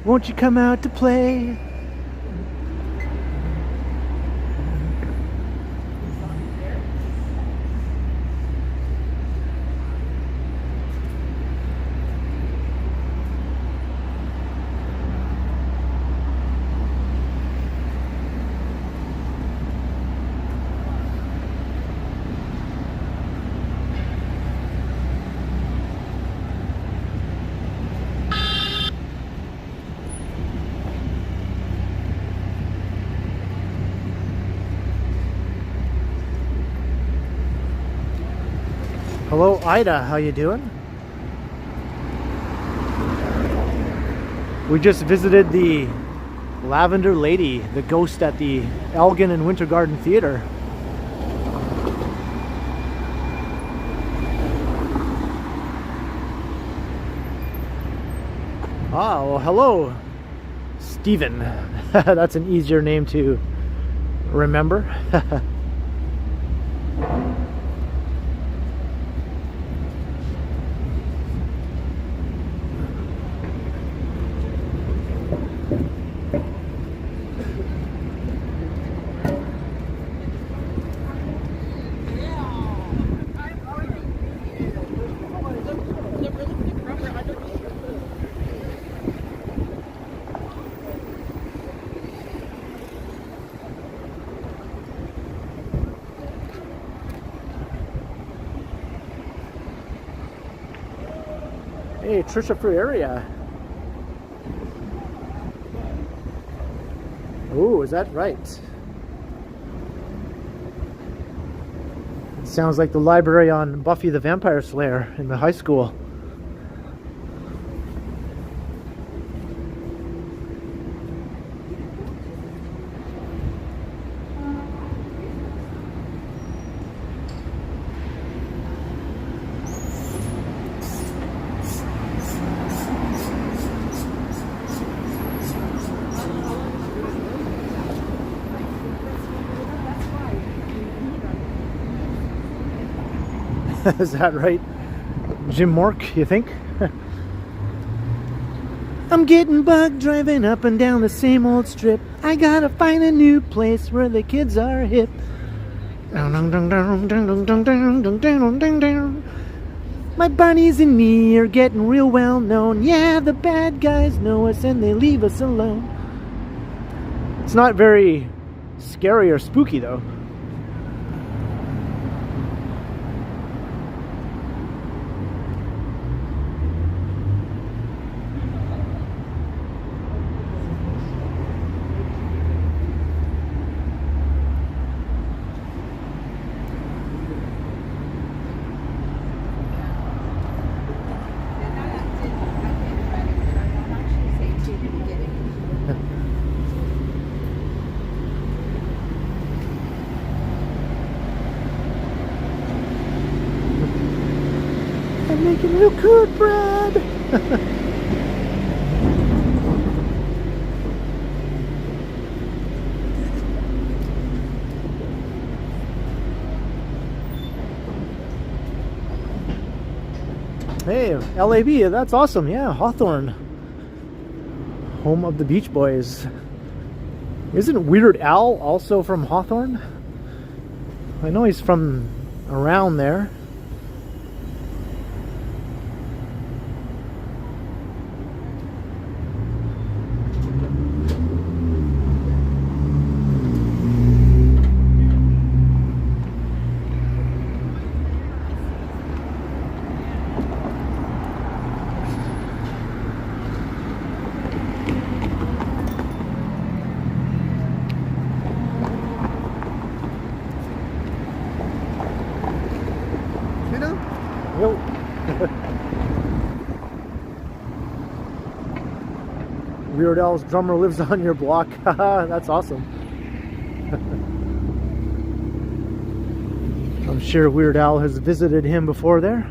won't you come out to play? Hello, Ida. How you doing? We just visited the Lavender Lady, the ghost at the Elgin and Winter Garden Theatre. Ah, well, hello, Stephen. That's an easier name to remember. Hey, Trisha for area. Oh, is that right? It sounds like the library on Buffy the Vampire Slayer in the high school. Is that right, Jim Mork, you think? I'm getting bugged driving up and down the same old strip. I gotta find a new place where the kids are hip. My bunnies and me are getting real well known. Yeah, the bad guys know us and they leave us alone. It's not very scary or spooky though. Making real good bread. Hey, LAB, that's awesome. Yeah, Hawthorne, home of the Beach Boys. Isn't Weird Al also from Hawthorne? I know he's from around there. Weird Al's drummer lives on your block. That's awesome. I'm sure Weird Al has visited him before there.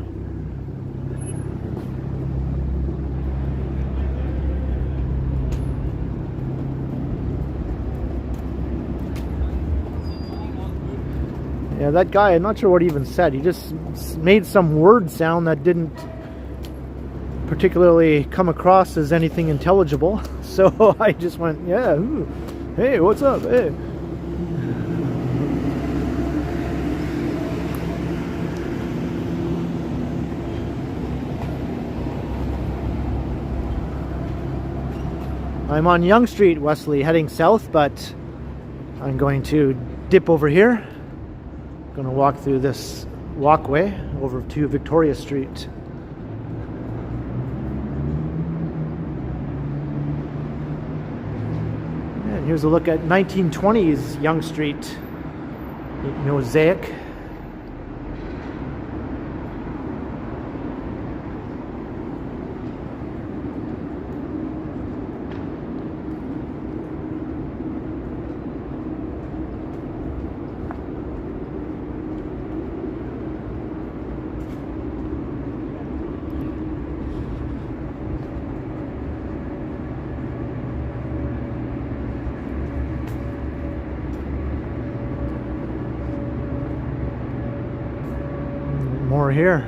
Yeah, that guy, I'm not sure what he even said. He just made some word sound that didn't particularly come across as anything intelligible. So I just went, yeah, ooh, hey, what's up? Hey. I'm on Yonge Street, Wesley, heading south, but I'm going to dip over here. Going to walk through this walkway over to Victoria Street. And here's a look at 1920s Yonge Street mosaic. More here.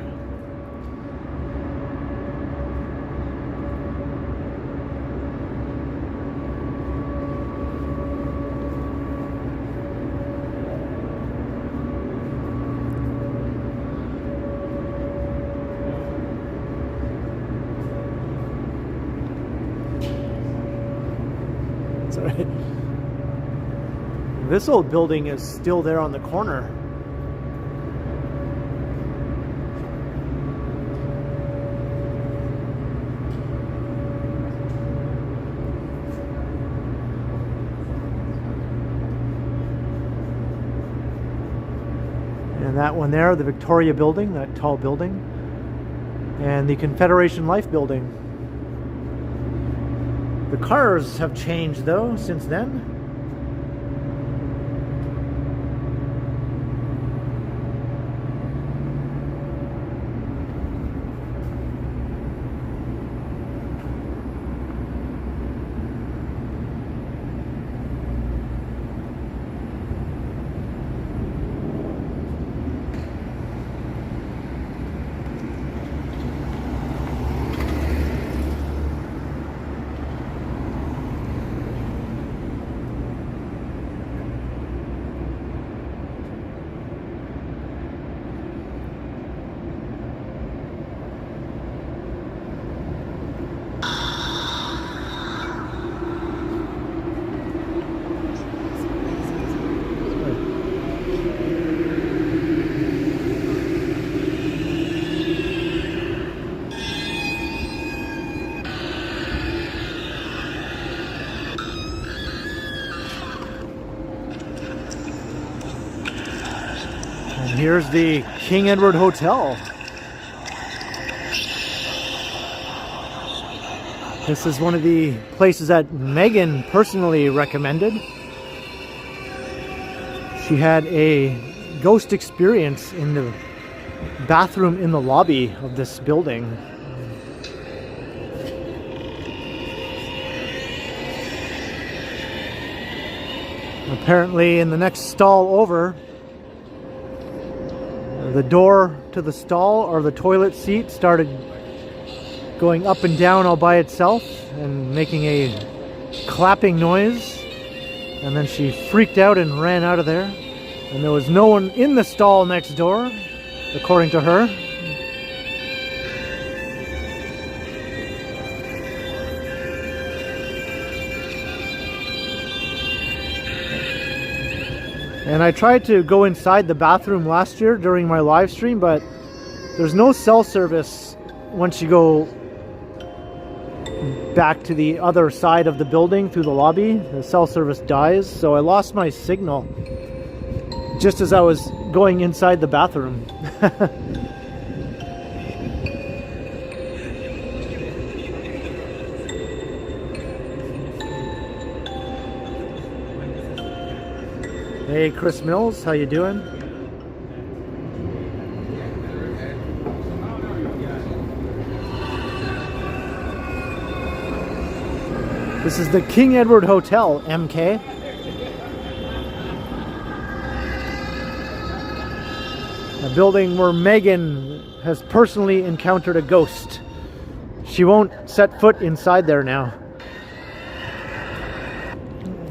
It's all right. This old building is still there on the corner. And that one there, the Victoria building, that tall building, and the Confederation Life building. The cars have changed though since then. Here's the King Edward Hotel. This is one of the places that Megan personally recommended. She had a ghost experience in the bathroom in the lobby of this building. Apparently in the next stall over, the door to the stall or the toilet seat started going up and down all by itself and making a clapping noise, and then she freaked out and ran out of there, and there was no one in the stall next door, according to her. And I tried to go inside the bathroom last year during my live stream, but there's no cell service once you go back to the other side of the building through the lobby. The cell service dies, so I lost my signal just as I was going inside the bathroom. Hey, Chris Mills, how you doing? This is the King Edward Hotel, MK. A building where Megan has personally encountered a ghost. She won't set foot inside there now.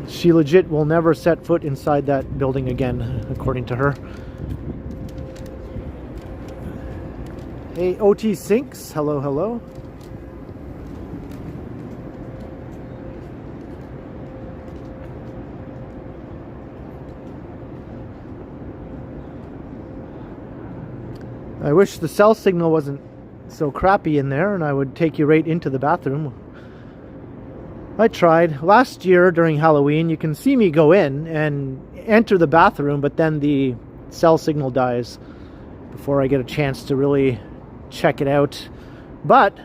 She legit will never set foot inside that building again, according to her. Hey, OT Sinks, hello, hello. I wish the cell signal wasn't so crappy in there and I would take you right into the bathroom. I tried. Last year during Halloween, you can see me go in and enter the bathroom, but then the cell signal dies before I get a chance to really check it out. But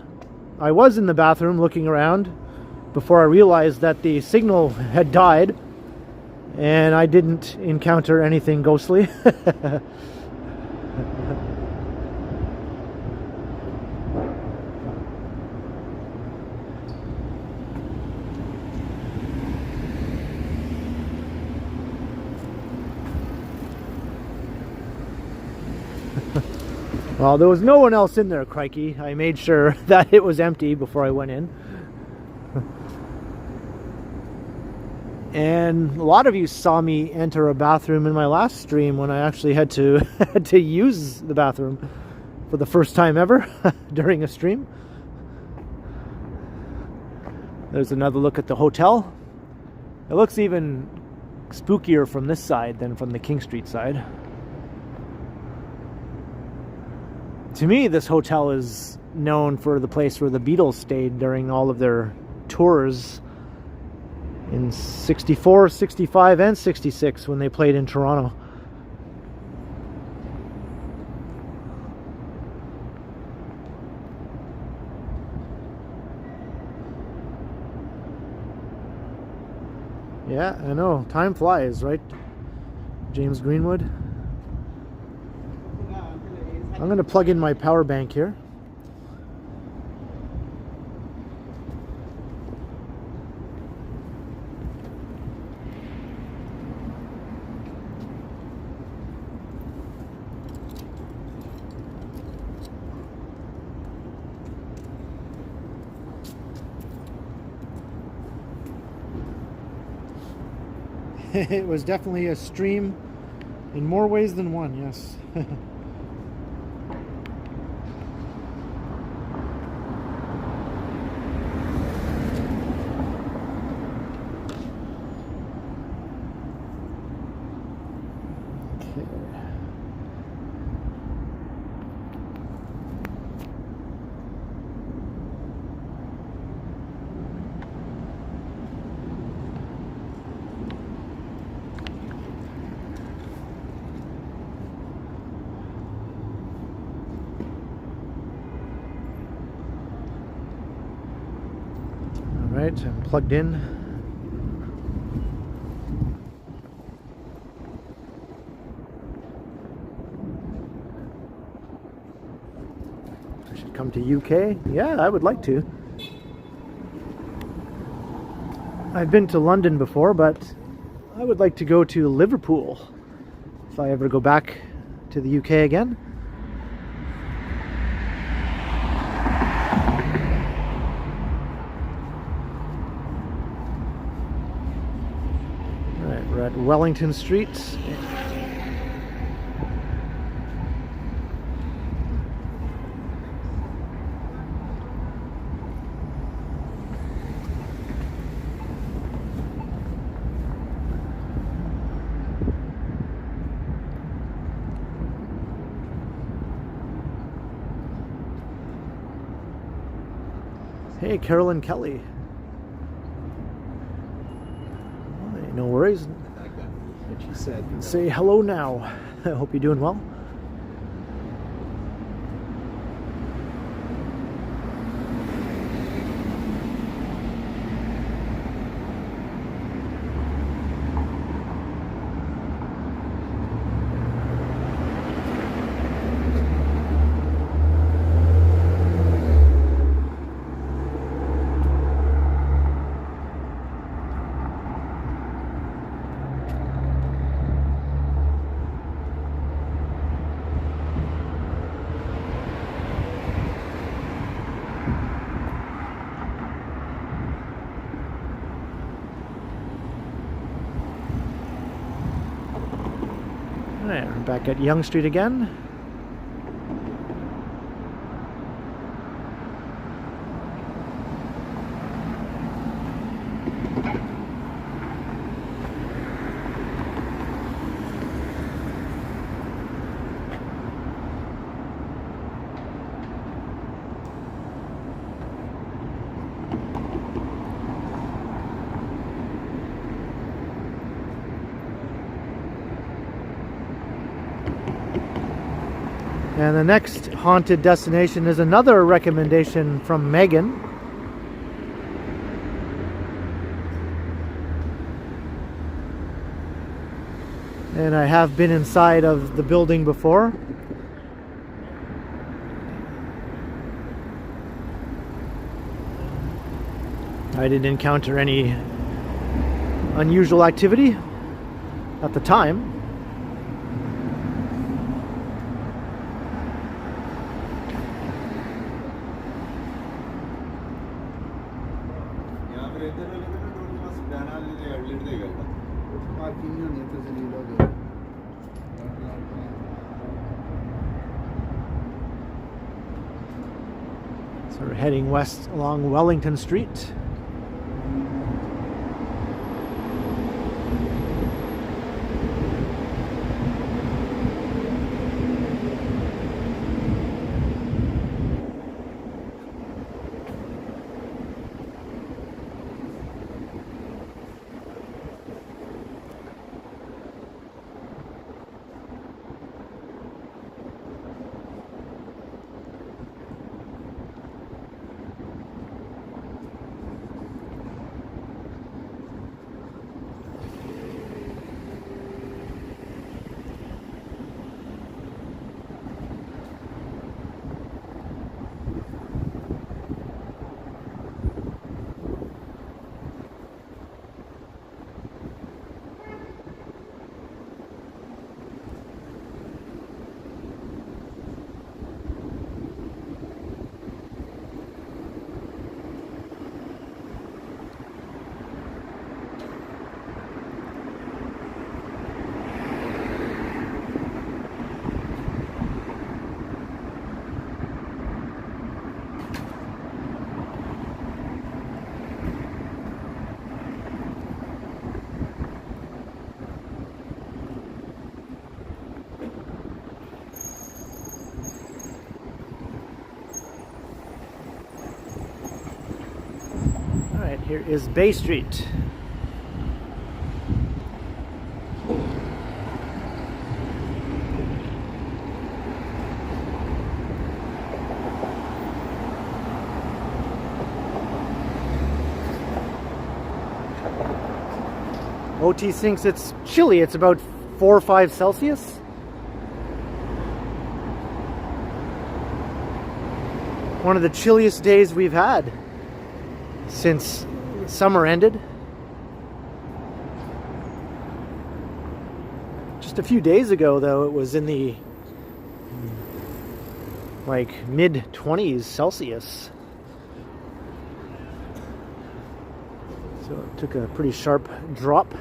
I was in the bathroom looking around before I realized that the signal had died and I didn't encounter anything ghostly. Well, there was no one else in there, crikey. I made sure that it was empty before I went in. And a lot of you saw me enter a bathroom in my last stream when I actually had to use the bathroom for the first time ever during a stream. There's another look at the hotel. It looks even spookier from this side than from the King Street side. To me, this hotel is known for the place where the Beatles stayed during all of their tours in 64, 65, and 66 when they played in Toronto. Yeah, I know. Time flies, right? James Greenwood. I'm going to plug in my power bank here. It was definitely a stream in more ways than one, yes. Alright, I'm plugged in. I should come to UK. Yeah, I would like to. I've been to London before, but I would like to go to Liverpool if I ever go back to the UK again. We're at Wellington Street. Hey, Carolyn Kelly. No worries. What she said. Say hello now. I hope you're doing well. Alright, we're back at Yonge Street again. And the next haunted destination is another recommendation from Megan. And I have been inside of the building before. I didn't encounter any unusual activity at the time. So we're heading west along Wellington Street. Here is Bay Street. OT thinks it's chilly. It's about 4 or 5 Celsius. One of the chilliest days we've had since summer ended. Just a few days ago, though, it was in the like mid-20s Celsius. So it took a pretty sharp drop.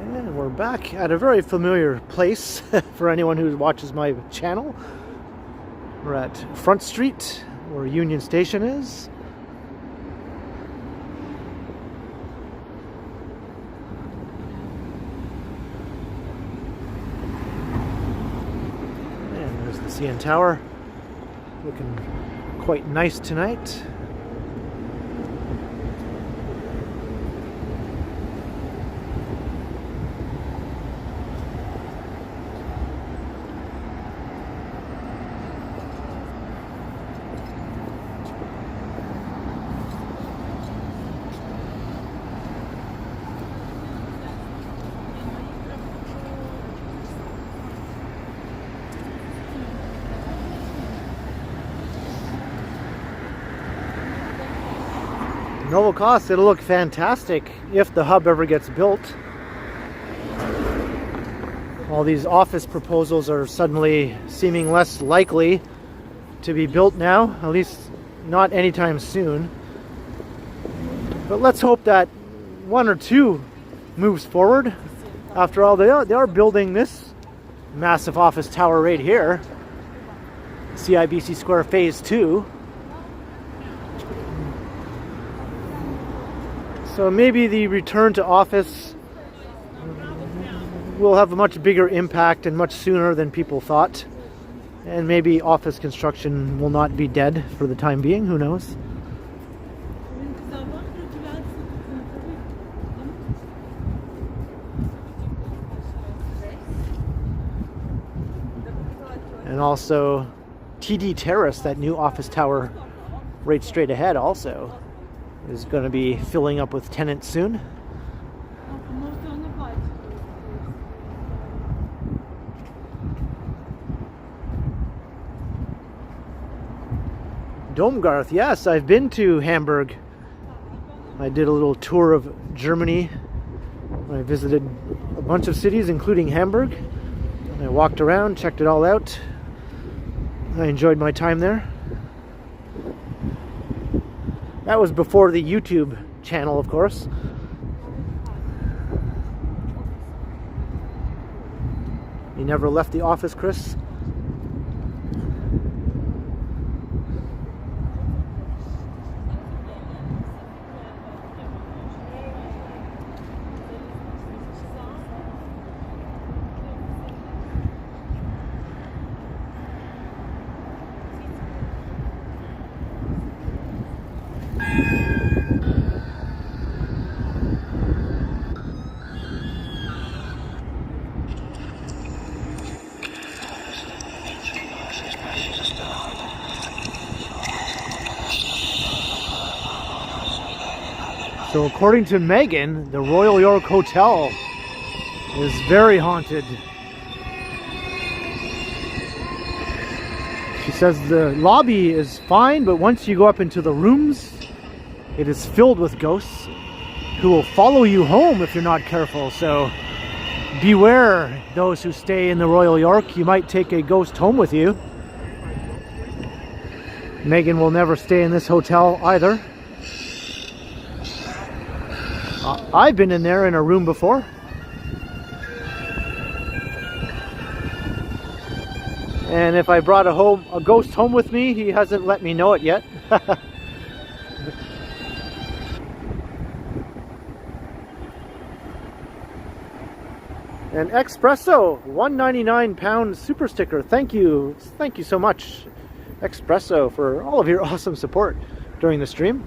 And we're back at a very familiar place for anyone who watches my channel. We're at Front Street, where Union Station is. And there's the CN Tower, looking quite nice tonight. No cost. It'll look fantastic if the hub ever gets built. All these office proposals are suddenly seeming less likely to be built now, at least not anytime soon. But let's hope that one or two moves forward. After all, they are building this massive office tower right here, CIBC Square Phase 2. So maybe the return to office will have a much bigger impact and much sooner than people thought. And maybe office construction will not be dead for the time being, who knows? And also TD Terrace, that new office tower right straight ahead, also is going to be filling up with tenants soon. Domgarth, yes, I've been to Hamburg. I did a little tour of Germany. I visited a bunch of cities, including Hamburg. I walked around, checked it all out. I enjoyed my time there. That was before the YouTube channel, of course. You never left the office, Chris? So according to Megan, the Royal York Hotel is very haunted. She says the lobby is fine, but once you go up into the rooms, it is filled with ghosts who will follow you home if you're not careful. So beware those who stay in the Royal York. You might take a ghost home with you. Megan will never stay in this hotel either. I've been in there in a room before. And if I brought a ghost home with me, he hasn't let me know it yet. An espresso, £1.99 super sticker. Thank you so much, Espresso, for all of your awesome support during the stream.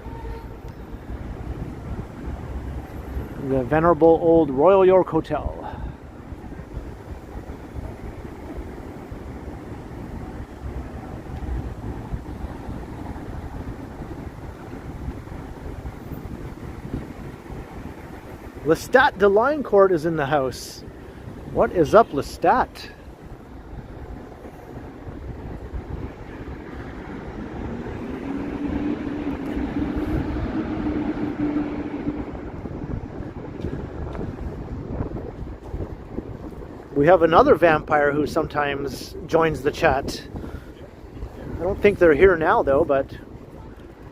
The venerable old Royal York Hotel. Lestat de Linecourt is in the house. What is up, Lestat? We have another vampire who sometimes joins the chat. I don't think they're here now though, but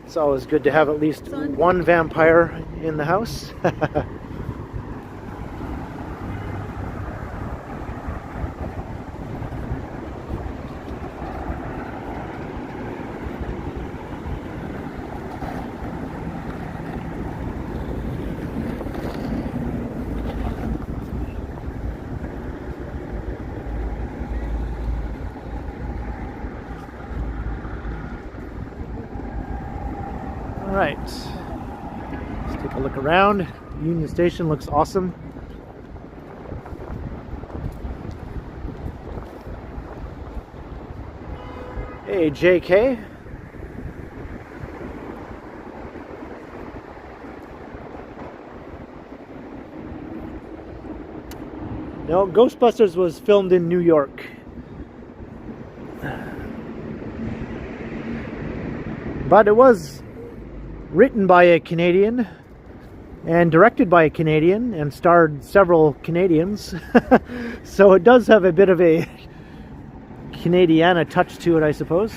it's always good to have at least one vampire in the house. Alright, let's take a look around. Union Station looks awesome. Hey, JK. No, Ghostbusters was filmed in New York. But it was written by a Canadian and directed by a Canadian and starred several Canadians. So it does have a bit of a Canadiana touch to it, I suppose.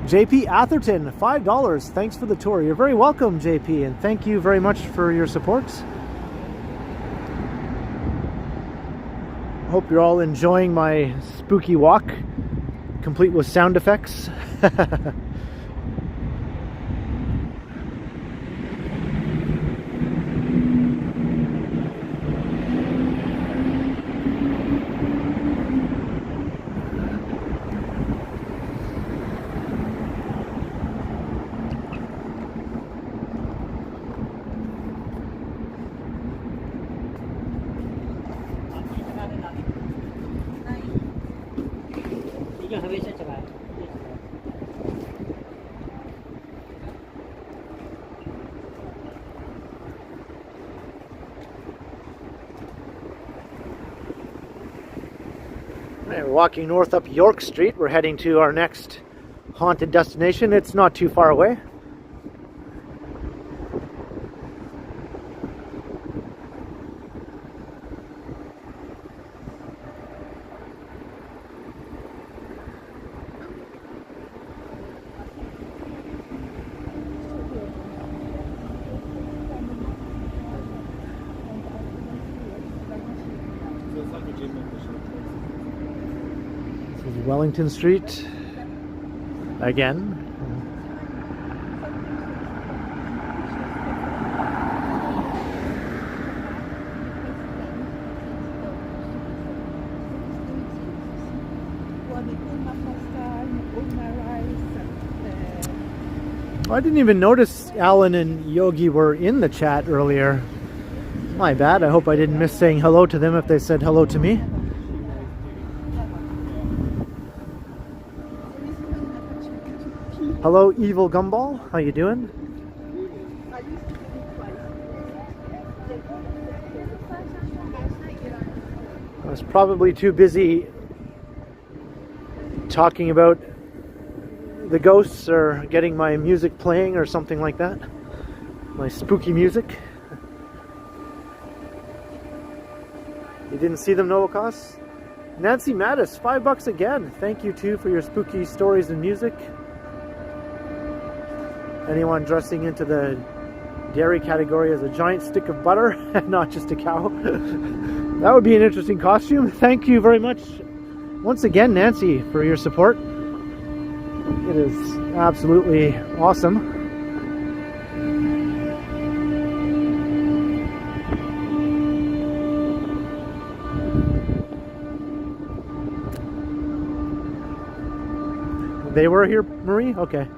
JP Atherton, $5. Thanks for the tour. You're very welcome, JP, and thank you very much for your support. Hope you're all enjoying my spooky walk, complete with sound effects. We're walking north up York Street. We're heading to our next haunted destination. It's not too far away. This is Wellington Street again. I didn't even notice Alan and Yogi were in the chat earlier. My bad. I hope I didn't miss saying hello to them if they said hello to me. Hello, Evil Gumball. How you doing? I was probably too busy talking about the ghosts or getting my music playing or something like that. My spooky music. You didn't see them, Novakos? Nancy Mattis, $5 again. Thank you too for your spooky stories and music. Anyone dressing into the dairy category as a giant stick of butter and not just a cow? That would be an interesting costume. Thank you very much once again, Nancy, for your support. It is absolutely awesome. They were here, Marie? Okay.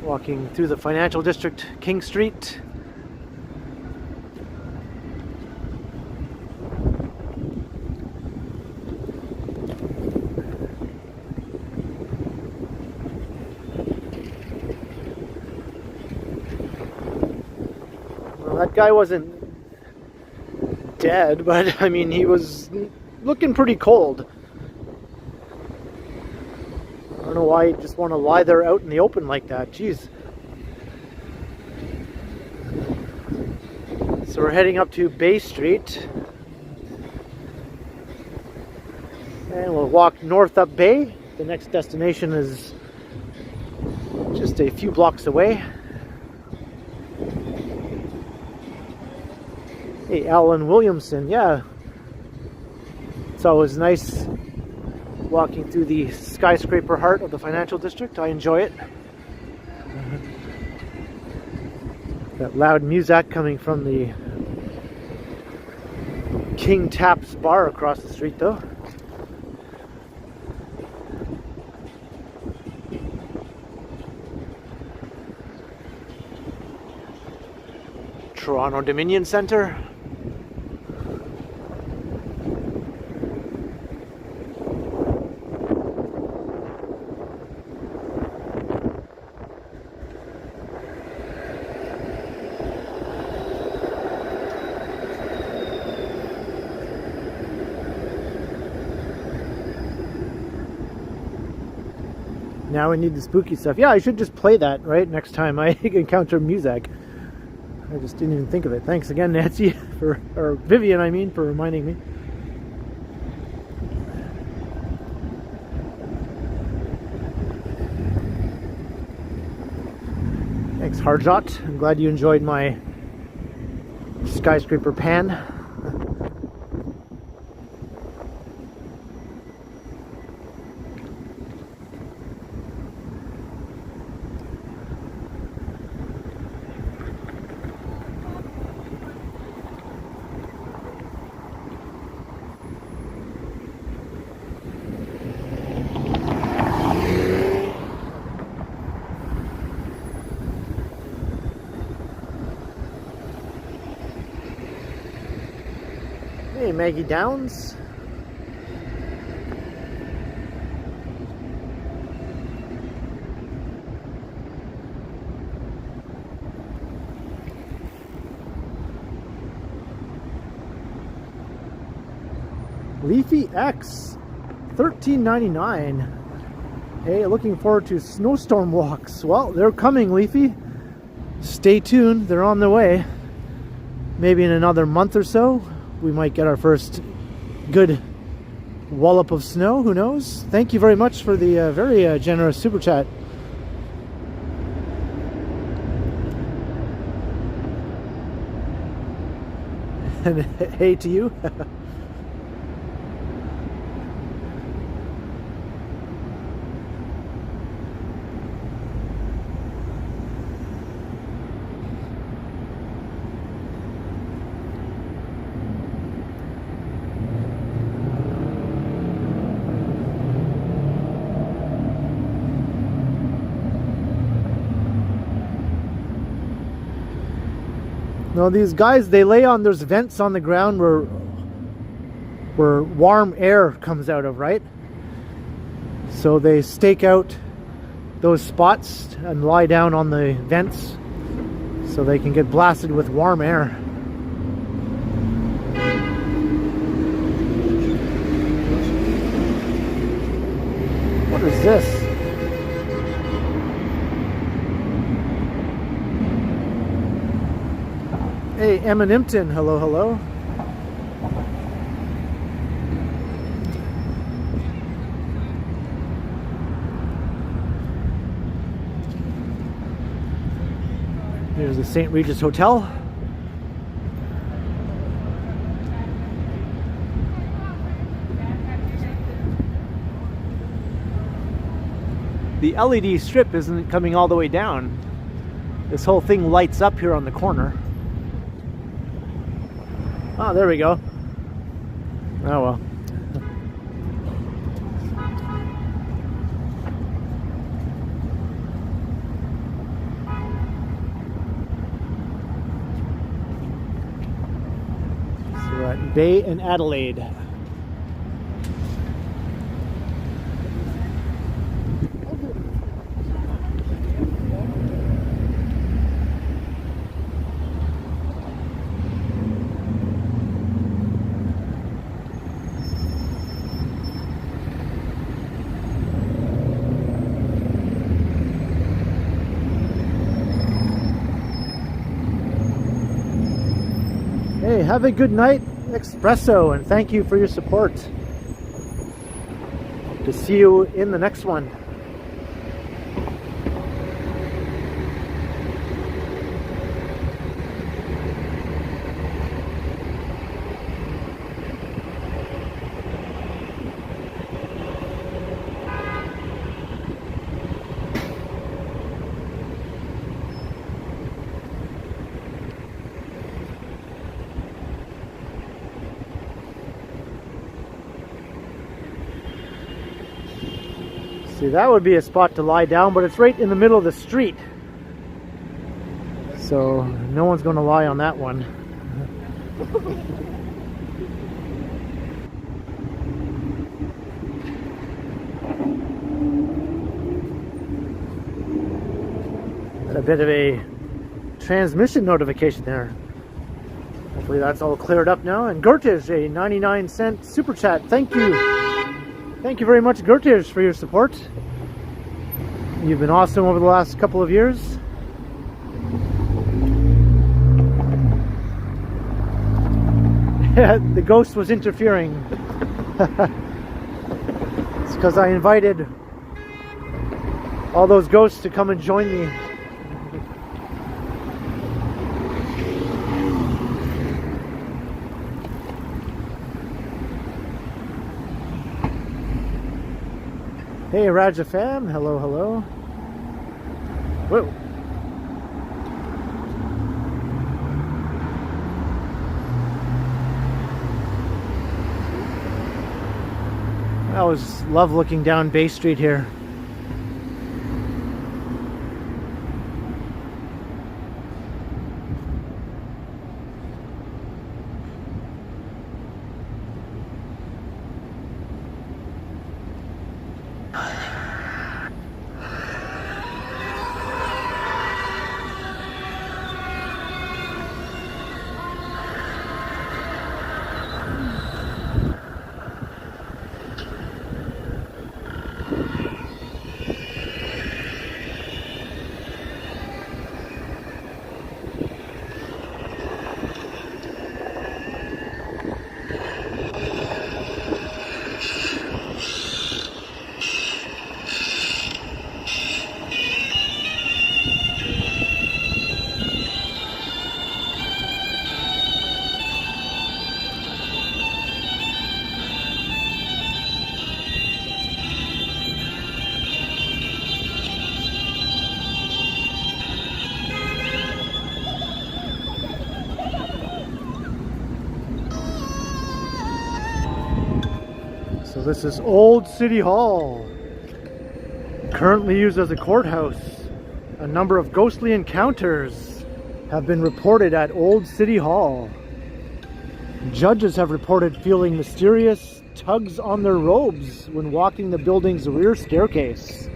Walking through the financial district, King Street. Well, that guy wasn't dead, but I mean, he was looking pretty cold. I don't know why you just want to lie there out in the open like that. Jeez. So we're heading up to Bay Street. And we'll walk north up Bay. The next destination is just a few blocks away. Hey, Alan Williamson, yeah. It's always nice walking through the skyscraper heart of the financial district. I enjoy it. That loud music coming from the King Taps bar across the street, though. Toronto Dominion Centre. Now we need the spooky stuff. Yeah, I should just play that, right, next time I encounter music. I just didn't even think of it. Thanks again, Nancy, or Vivian, I mean, for reminding me. Thanks, Harjot. I'm glad you enjoyed my skyscraper pan. Hey, Maggie Downs. Leafy X, $13.99. Hey, looking forward to snowstorm walks. Well, they're coming, Leafy. Stay tuned, they're on the way. Maybe in another month or so, we might get our first good wallop of snow. Who knows? Thank you very much for the very generous super chat. And hey to you. No, these guys, they lay on, there's vents on the ground where warm air comes out of, right? So they stake out those spots and lie down on the vents so they can get blasted with warm air. What is this? Hey, Emmonimpton, hello, hello. Here's the St. Regis Hotel. The LED strip isn't coming all the way down. This whole thing lights up here on the corner. Oh, there we go. Oh well. So we're at Bay and Adelaide. Hey, have a good night, Espresso, and thank you for your support. To see you in the next one. See, that would be a spot to lie down, but it's right in the middle of the street. So no one's going to lie on that one. A bit of a transmission notification there. Hopefully that's all cleared up now. And Gertish, a 99-cent super chat. Thank you. Thank you very much, Gertish, for your support. You've been awesome over the last couple of years. The ghost was interfering. It's because I invited all those ghosts to come and join me. Hey Raja fam, hello, hello. Whoa. I always love looking down Bay Street here. So this is Old City Hall, currently used as a courthouse. A number of ghostly encounters have been reported at Old City Hall. Judges have reported feeling mysterious tugs on their robes when walking the building's rear staircase.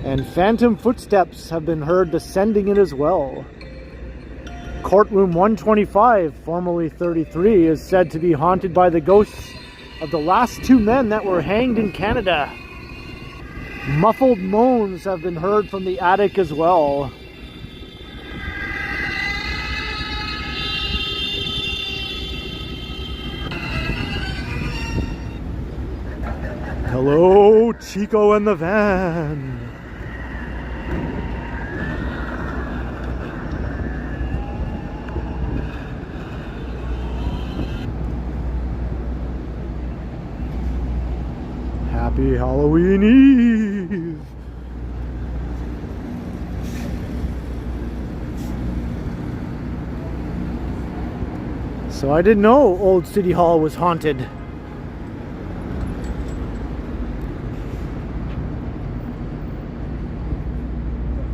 And phantom footsteps have been heard descending it as well. Courtroom 125, formerly 33, is said to be haunted by the ghosts of the last two men that were hanged in Canada. Muffled moans have been heard from the attic as well. Hello, Chico and the van. Happy Halloween Eve! So I didn't know Old City Hall was haunted.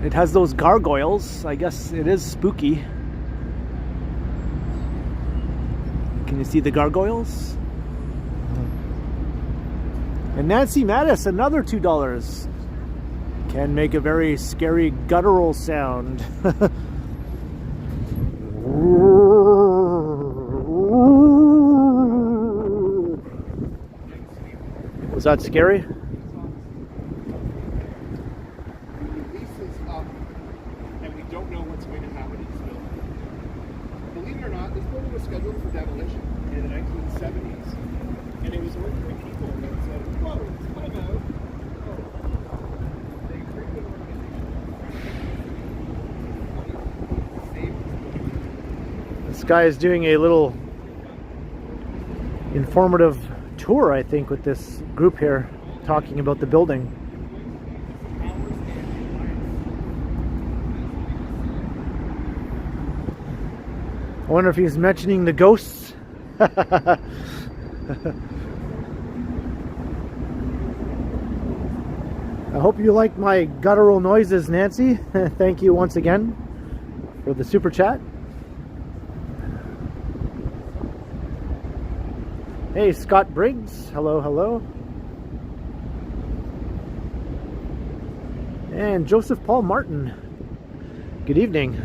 It has those gargoyles. I guess it is spooky. Can you see the gargoyles? And Nancy Mattis, another $2. Can make a very scary guttural sound. Was that scary? The lease is up, and we don't know what's going to happen in this building. Believe it or not, this building was scheduled for demolition in the 1970s, and it was ordinary people that said, "Whoa, it's time out." They created an organization. This guy is doing a little informative tour, I think, with this group here, talking about the building. I wonder if he's mentioning the ghosts. I hope you like my guttural noises, Nancy. Thank you once again for the super chat. Hey, Scott Briggs. Hello, hello. And Joseph Paul Martin. Good evening.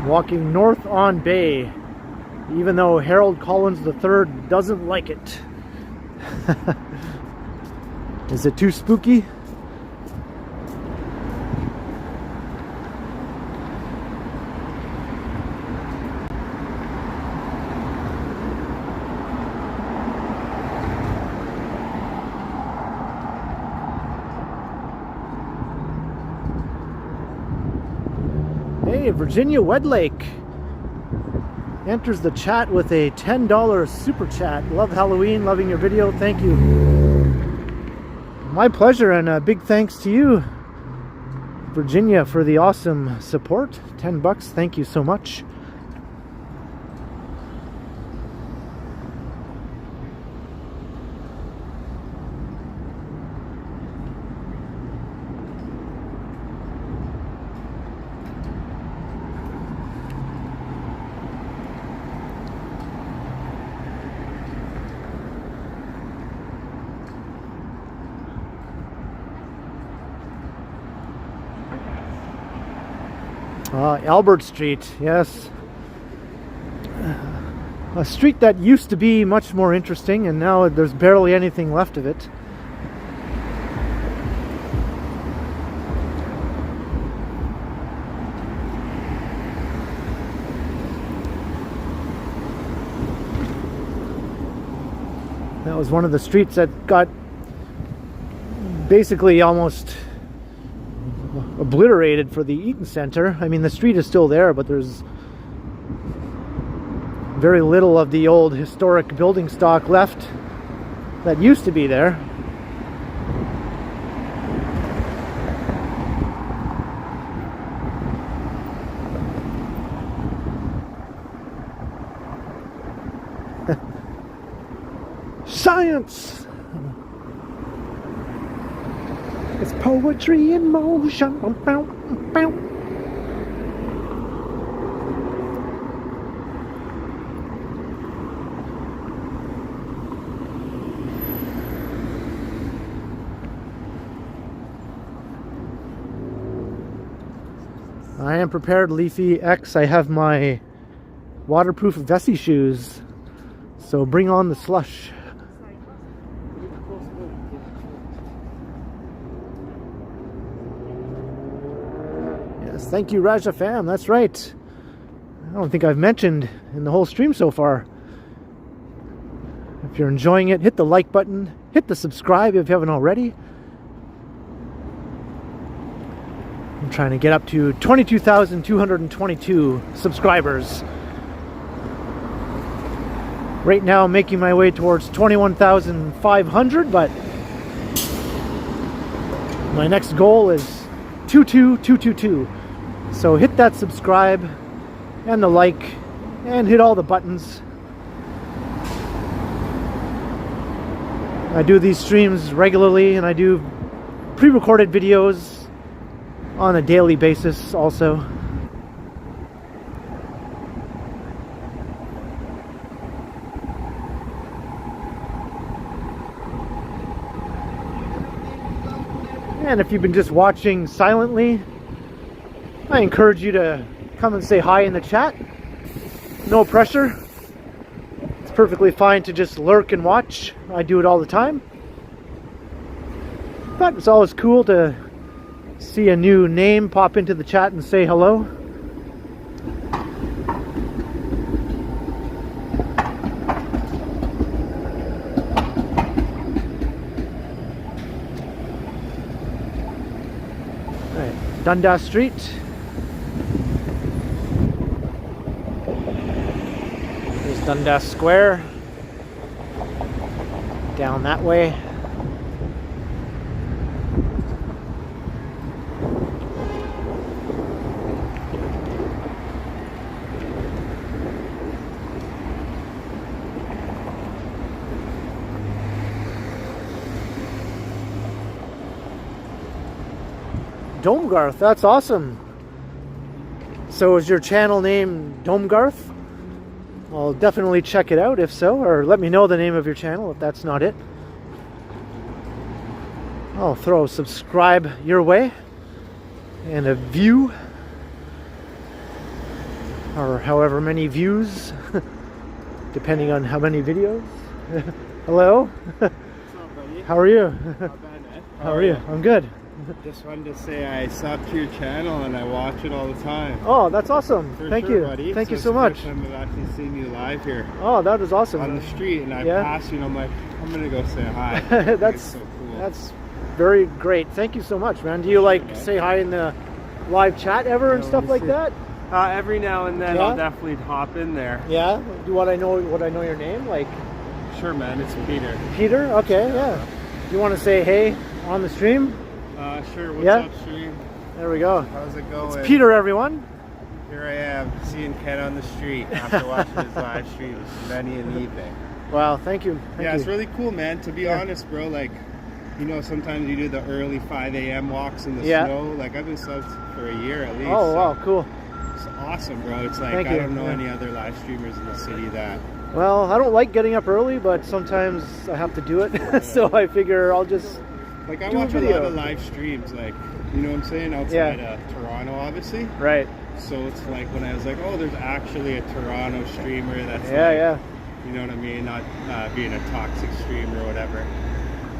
Walking north on Bay, even though Harold Collins III doesn't like it. Is it too spooky? Hey, Virginia Wedlake enters the chat with a $10 super chat. Love Halloween, loving your video. Thank you. My pleasure, and a big thanks to you, Virginia, for the awesome support. $10. Thank you so much. Albert Street, yes. A street that used to be much more interesting, and now there's barely anything left of it. That was one of the streets that got basically almost obliterated for the Eaton Center. I mean, the street is still there, but there's very little of the old historic building stock left that used to be there. Science! It's poetry in motion. Bow, bow. I am prepared, Leafy X. I have my waterproof Vessi shoes, so bring on the slush. Thank you, Raja Fam. That's right. I don't think I've mentioned in the whole stream so far. If you're enjoying it, hit the like button, hit the subscribe if you haven't already. I'm trying to get up to 22,222 subscribers. Right now, I'm making my way towards 21,500, but my next goal is 22,222. So hit that subscribe and the like and hit all the buttons. I do these streams regularly, and I do pre-recorded videos on a daily basis also. And if you've been just watching silently, I encourage you to come and say hi in the chat. No pressure. It's perfectly fine to just lurk and watch. I do it all the time. But it's always cool to see a new name pop into the chat and say hello. Dundas Street. There's Dundas Square. Down that way. Domegarth, that's awesome. So is your channel name Domegarth? I'll definitely check it out if so, or let me know the name of your channel if that's not it. I'll throw a subscribe your way and a view, or however many views, depending on how many videos. Hello. What's up, buddy? How are you? Not bad, man. How are you? I'm good. Just wanted to say I sub to your channel and I watch it all the time. Oh, that's awesome. For Thank sure, you. buddy. Thank you it's so the much. first time I've actually seen you live here Oh, that is awesome. on the street, and I Yeah. passed you and I'm like, I'm gonna go say hi. I think That's it's so cool. That's very great. Thank you so much, man. Do you like Okay. say hi in the live chat ever and Yeah, stuff let me like see. that? Every now and then Yeah? I'll definitely hop in there. Yeah. Do what I know? Would I know your name? Like Sure, man. It's Peter. Peter? Okay. Yeah. Do you want to say hey on the stream? Sure. What's Yeah? up, stream? There we go. How's it going? Peter, everyone. Here I am, seeing Ken on the street after watching his live streams many an evening. Wow. Thank you. Thank Yeah, you. it's really cool, man. To be Yeah. honest, bro, like, you know, sometimes you do the early 5 a.m. walks in the Yeah. snow. Like, I've been subbed for a year at least. Oh so wow. Cool. It's awesome, bro. It's like, Thank I you. don't know Yeah. any other live streamers in the city that. Well, I don't like getting up early, but sometimes I have to do it. So I figure I'll just. Like, I Do a watch a video. lot of live streams, like, you know what I'm saying? Outside of Toronto, obviously. Right. So it's like when I was like, oh, there's actually a Toronto streamer that's Yeah. like, Yeah. you know what I mean? Not being a toxic streamer or whatever.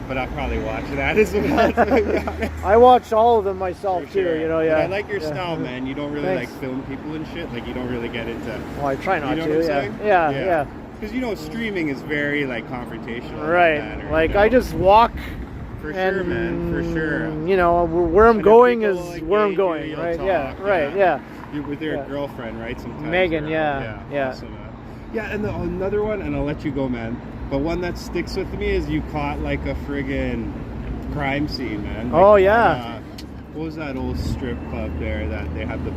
But I'll probably watch that as well, to be honest. I watch all of them myself For too. sure. You know. But Yeah. I like your Yeah. style, man. You don't really Thanks. like film people and shit. Like, you don't really get into. Well, I try not You know to. what I'm Yeah. saying? Yeah. Yeah. Because you know, streaming is very like confrontational. Right. That, or, Like you know, I just walk. for And sure, man. For sure. you know where I'm And if going people, is like, where I'm engage you, going, you'll right? talk, Yeah, right, yeah. You with your Yeah. girlfriend, right? Sometimes. Megan, or- yeah, yeah. Awesome, man. Yeah, and another one, and I'll let you go, man. But one that sticks with me is you caught like a friggin' crime scene, man. Like, Oh, yeah. What was that old strip club there that they had the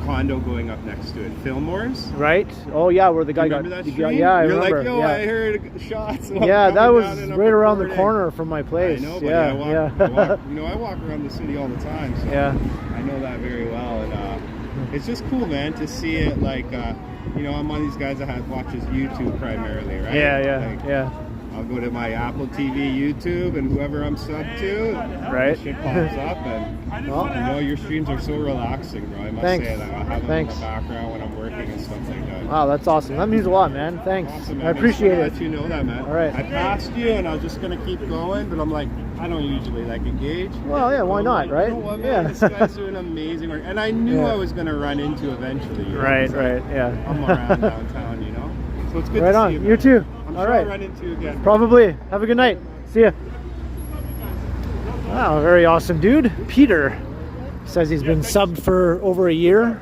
condo going up next to it? Fillmore's. Right? Oh yeah, where the guy got, Remember that he street? got yeah, I You're remember. like, yo, yeah. I heard shots. while Yeah, coming that was down and I'm right around the recording. corner from my place. I know, buddy. yeah, I walk, yeah. I walk, you know, I walk around the city all the time, so Yeah. I know that very well. And it's just cool, man, to see it. Like, you know, I'm one of these guys that watches YouTube primarily, right? Yeah, yeah, Like, yeah. I'll go to my Apple TV, YouTube, and whoever I'm subbed to, Right. shit pops up, and Well, you know, your streams are so relaxing, bro. I must Thanks. say that. I'll have them Thanks. in the background when I'm working and stuff like that. wow, that's awesome. That means a lot, man. Thanks. Awesome, man. I appreciate just it. wanna let you know that, man. All right. I passed you, and I was just gonna keep going, but I'm like, I don't usually like engage. Well, yeah, why I'm not, like, right? You know what, man? Yeah. This guy's doing amazing work, and I knew Yeah. I was gonna run into eventually. You know? Right, It's like, right, yeah. I'm around downtown, you know. So it's good Right to on. see you. You man. too. I'm All sure right. I'll run into you again. Probably. Have a good night. See ya. Wow, very awesome dude. Peter says he's been subbed for over a year.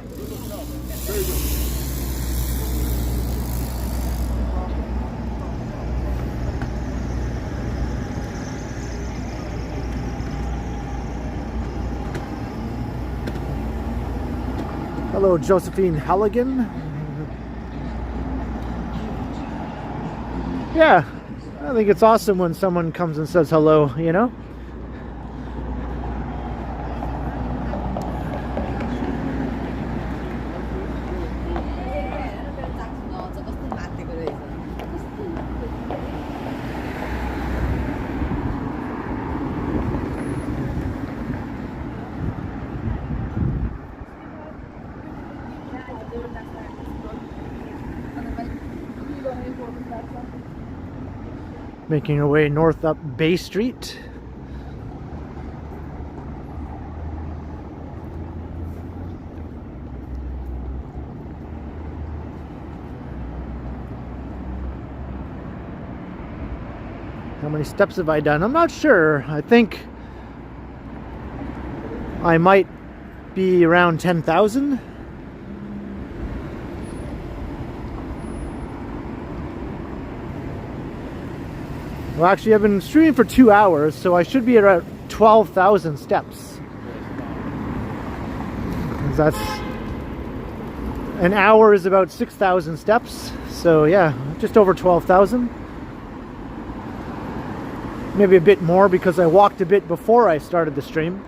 Hello, Josephine Halligan. Yeah, I think it's awesome when someone comes and says hello, you know? Making your way north up Bay Street. How many steps have I done? I'm not sure. I think I might be around 10,000. Well, actually, I've been streaming for 2 hours, so I should be at 12,000 steps. That's an hour is about 6,000 steps, so yeah, just over 12,000. Maybe a bit more because I walked a bit before I started the stream.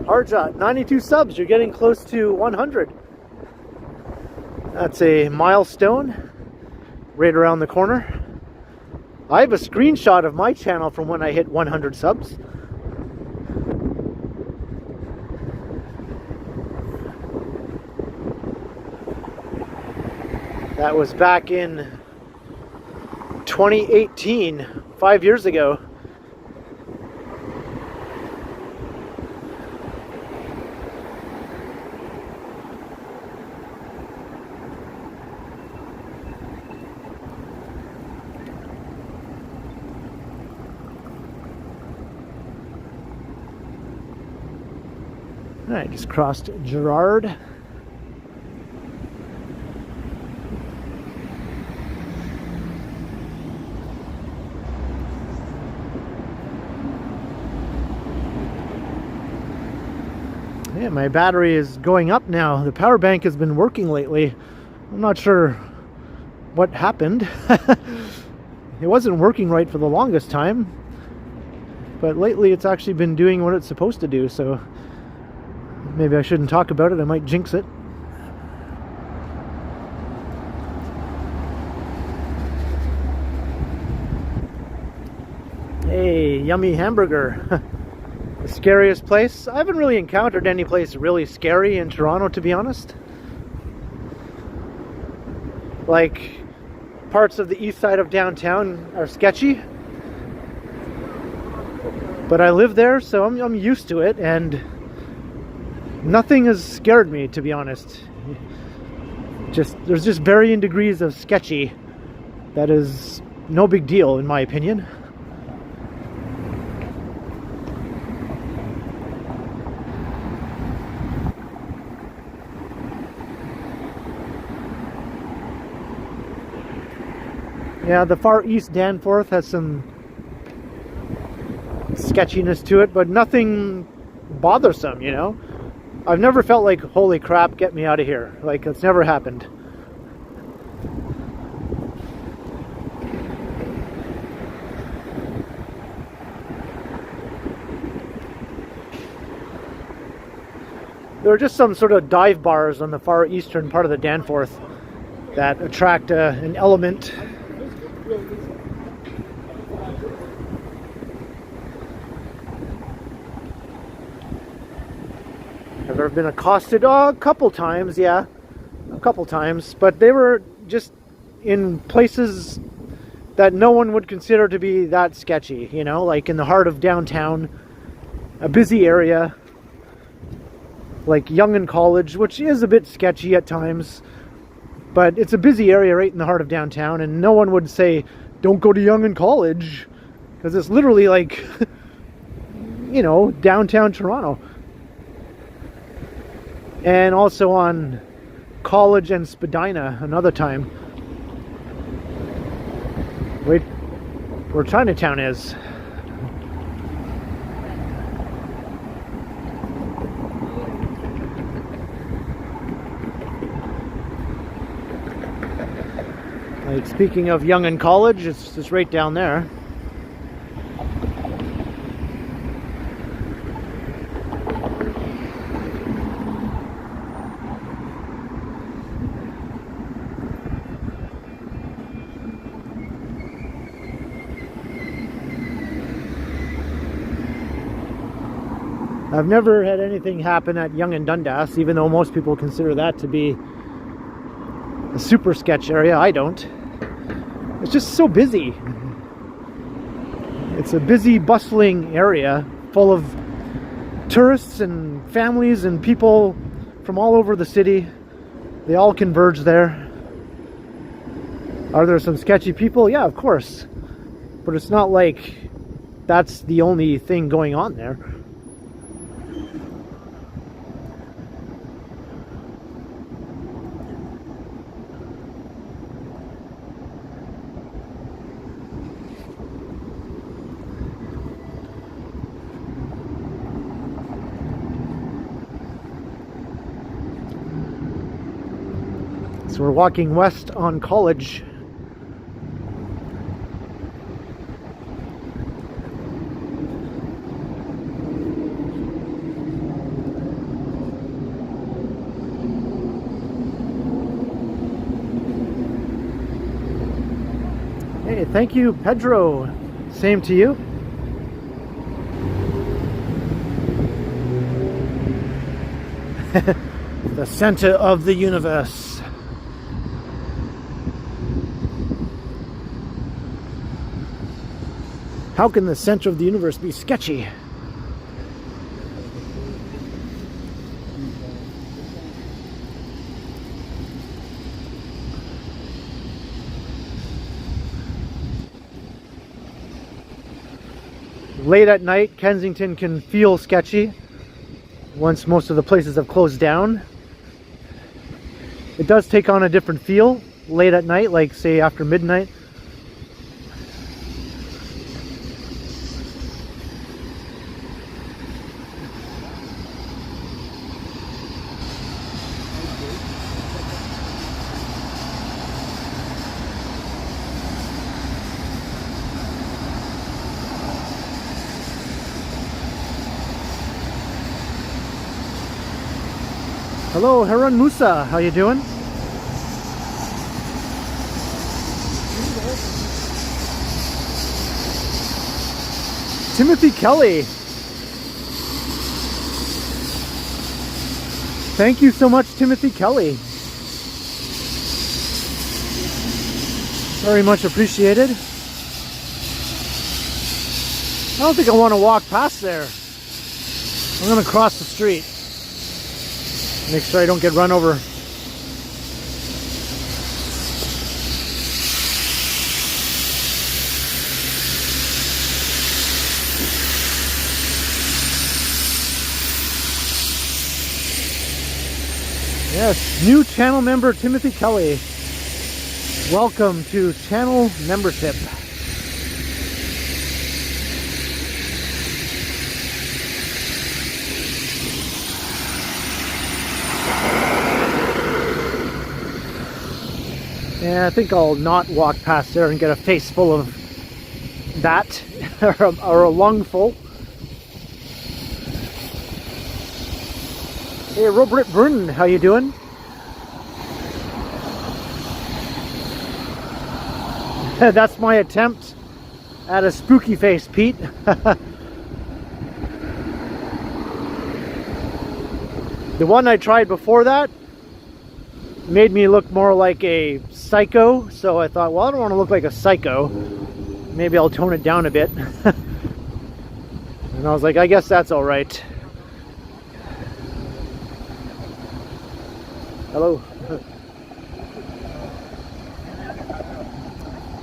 Hardshot, 92 subs, you're getting close to 100. That's a milestone right around the corner. I have a screenshot of my channel from when I hit 100 subs. That was back in 2018, 5 years ago. I just crossed Gerard. Yeah, my battery is going up now. The power bank has been working lately. I'm not sure what happened. It wasn't working right for the longest time, but lately it's actually been doing what it's supposed to do, so maybe I shouldn't talk about it. I might jinx it. Hey, yummy hamburger. The scariest place? I haven't really encountered any place really scary in Toronto, to be honest. Like, parts of the east side of downtown are sketchy. But I live there, so I'm used to it, and nothing has scared me, to be honest. There's just varying degrees of sketchy that is no big deal, in my opinion. Yeah, the far east Danforth has some sketchiness to it, but nothing bothersome, you know? I've never felt like, holy crap, get me out of here. Like, it's never happened. There are just some sort of dive bars on the far eastern part of the Danforth that attract an element. Have ever been accosted? Oh, a couple times, yeah. A couple times. But they were just in places that no one would consider to be that sketchy, you know? Like in the heart of downtown, a busy area, like Elgin College, which is a bit sketchy at times. But it's a busy area right in the heart of downtown, and no one would say, don't go to Elgin College, because it's literally like, you know, downtown Toronto. And also on College and Spadina another time. Wait, where Chinatown is. Like, speaking of Elgin College, it's just right down there. I've never had anything happen at Yonge and Dundas, even though most people consider that to be a super sketch area. I don't. It's just so busy. It's a busy, bustling area full of tourists and families and people from all over the city. They all converge there. Are there some sketchy people? Yeah, of course. But it's not like that's the only thing going on there. So we're walking west on College. Hey, thank you, Pedro. Same to you. The center of the universe. How can the center of the universe be sketchy? Late at night, Kensington can feel sketchy once most of the places have closed down. It does take on a different feel late at night, like say after midnight. Hello, Harun Musa. How you doing? Timothy Kelly. Thank you so much, Timothy Kelly. Very much appreciated. I don't think I want to walk past there. I'm going to cross the street. Make sure I don't get run over. Yes, new channel member Timothy Kelly. Welcome to channel membership. Yeah, I think I'll not walk past there and get a face full of that, or a lung full. Hey, Robert Brun, how you doing? That's my attempt at a spooky face, Pete. The one I tried before that made me look more like a psycho, so I thought, well, I don't want to look like a psycho. Maybe I'll tone it down a bit. And I was like, I guess that's all right. Hello.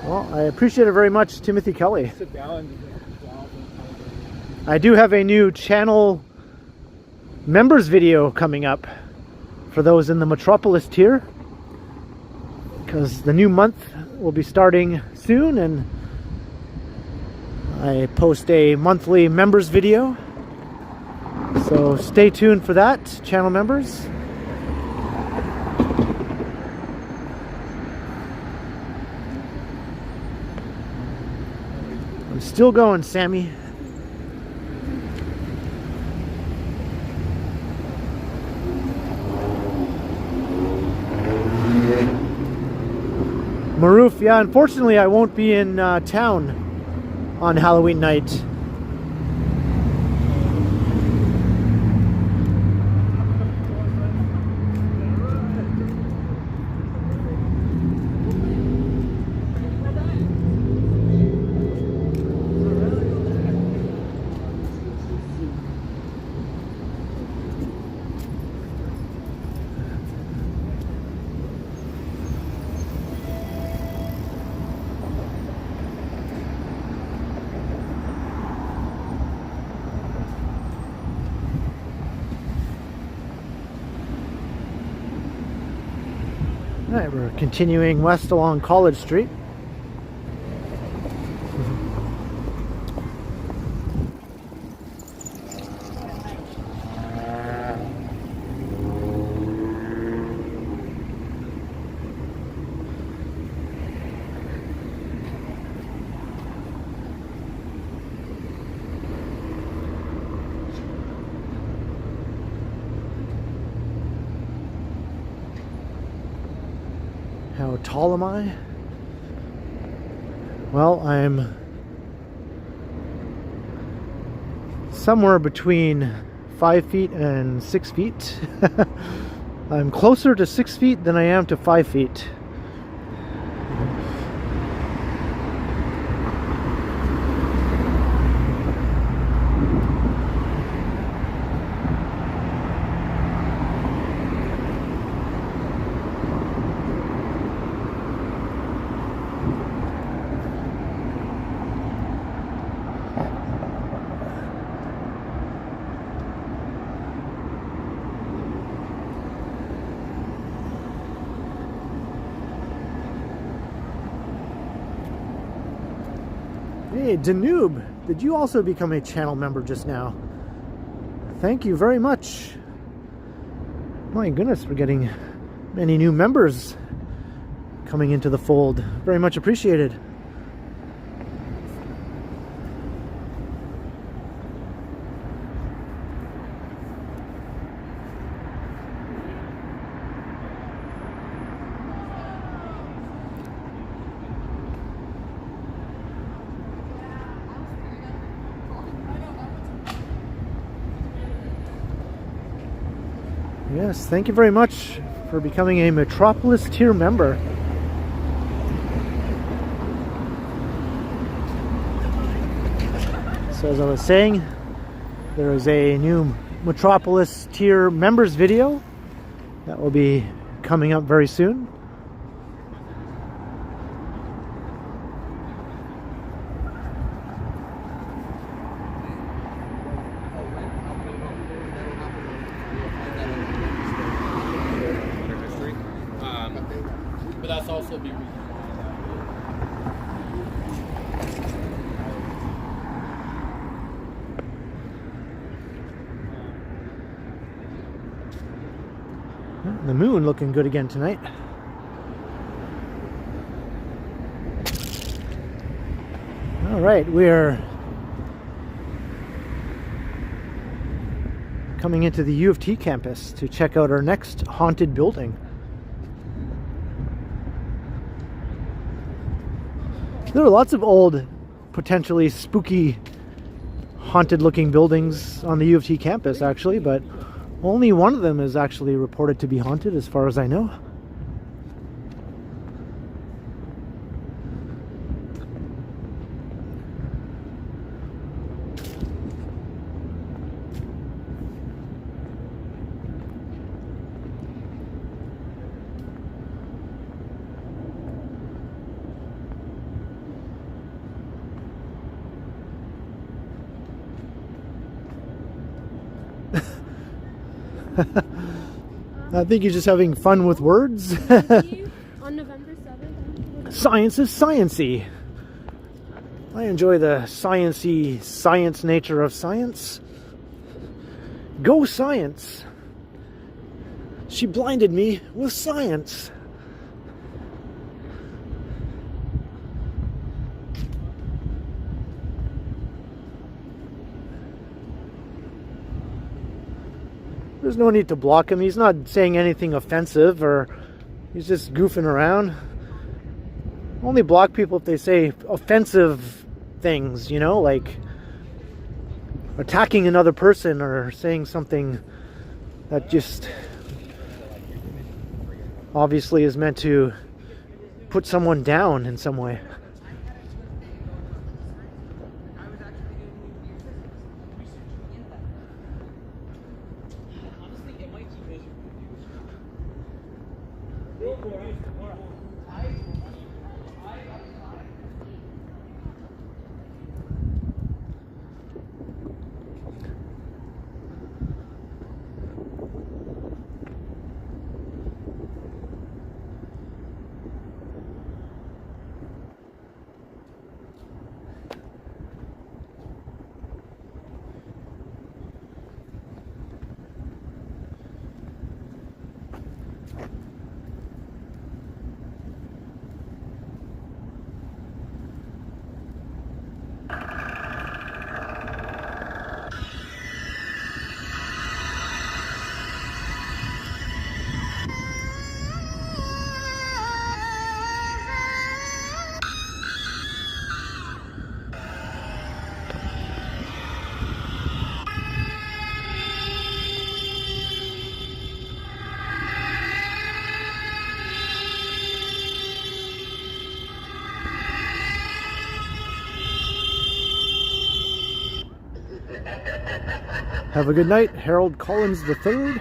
Well, I appreciate it very much, Timothy Kelly. I do have a new channel members video coming up for those in the Metropolis tier, because the new month will be starting soon, and I post a monthly members video, so stay tuned for that, channel members. I'm still going, Sammy. Maroof, yeah, unfortunately I won't be in town. on Halloween night. Alright, we're continuing west along College Street. How tall am I? Well, I'm somewhere between 5 feet and 6 feet. I'm closer to 6 feet than I am to 5 feet. Hey, Danube, did you also become a channel member just now? Thank you very much. My goodness, we're getting many new members coming into the fold. Very much appreciated. Yes, thank you very much for becoming a Metropolis tier member. So as I was saying, there is a new Metropolis tier members video that will be coming up very soon. The moon looking good again tonight. All right, we're coming into the U of T campus to check out our next haunted building. There are lots of old, potentially spooky, haunted looking buildings on the U of T campus actually, but only one of them is actually reported to be haunted as far as I know. I think you're just having fun with words. On November 7th. Science is science-y. I enjoy the science-y science nature of science. Go science. She blinded me with science. There's no need to block him. He's not saying anything offensive, or he's just goofing around. Only block people if they say offensive things, you know, like attacking another person or saying something that just obviously is meant to put someone down in some way. Have a good night, Harold Collins III.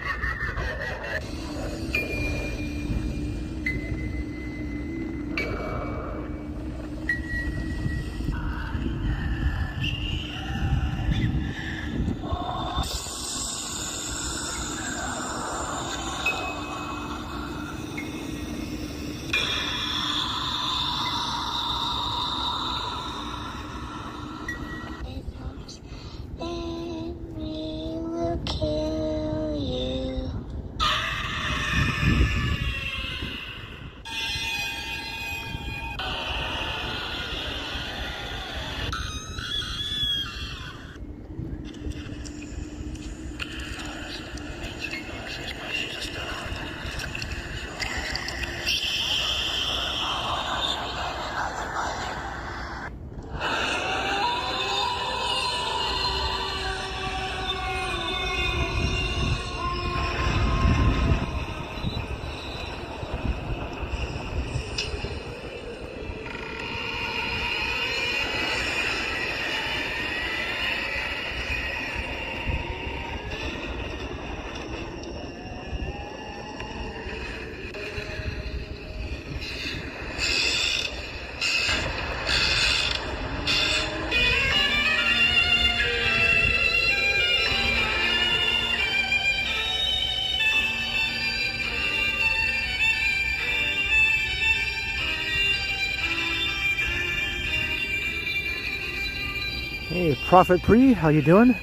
Hey, Prophet Pre, how you doing?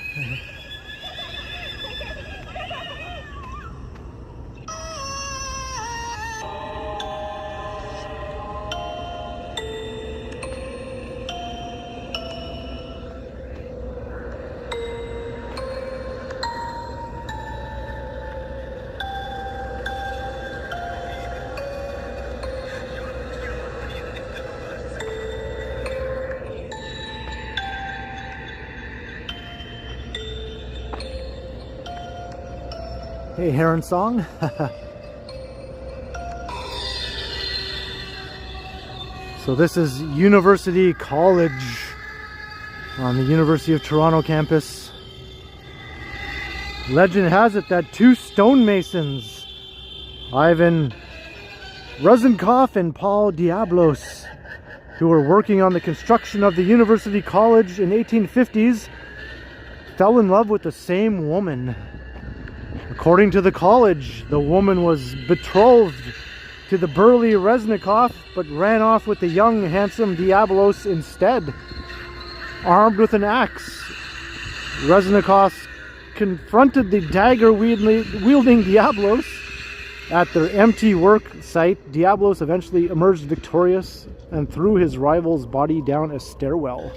Hey, Heron Song. So this is University College on the University of Toronto campus. Legend has it that two stonemasons, Ivan Rosenkopf and Paul Diablos, who were working on the construction of the University College in 1850s, fell in love with the same woman. According to the college, the woman was betrothed to the burly Reznikov, but ran off with the young, handsome Diablos instead. Armed with an axe, Reznikov confronted the dagger-wielding Diablos at their empty work site. Diablos eventually emerged victorious and threw his rival's body down a stairwell.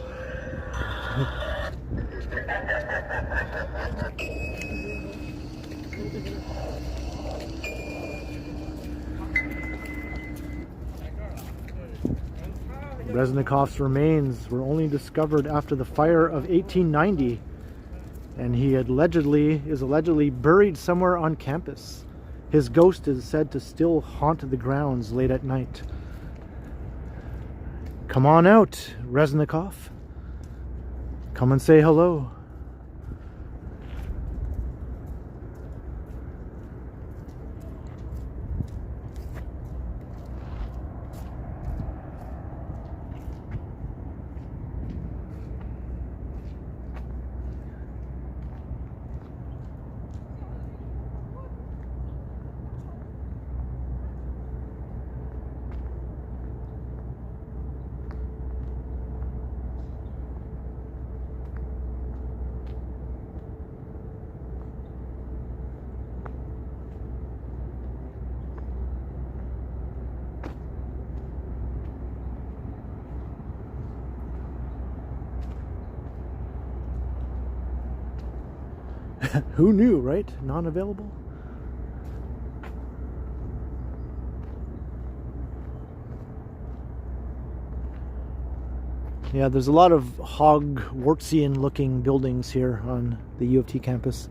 Reznikov's remains were only discovered after the fire of 1890, and he is allegedly buried somewhere on campus. His ghost is said to still haunt the grounds late at night. Come on out, Reznikov. Come and say hello. Who knew, right? Non-available? Yeah, there's a lot of Hogwartsian looking buildings here on the U of T campus.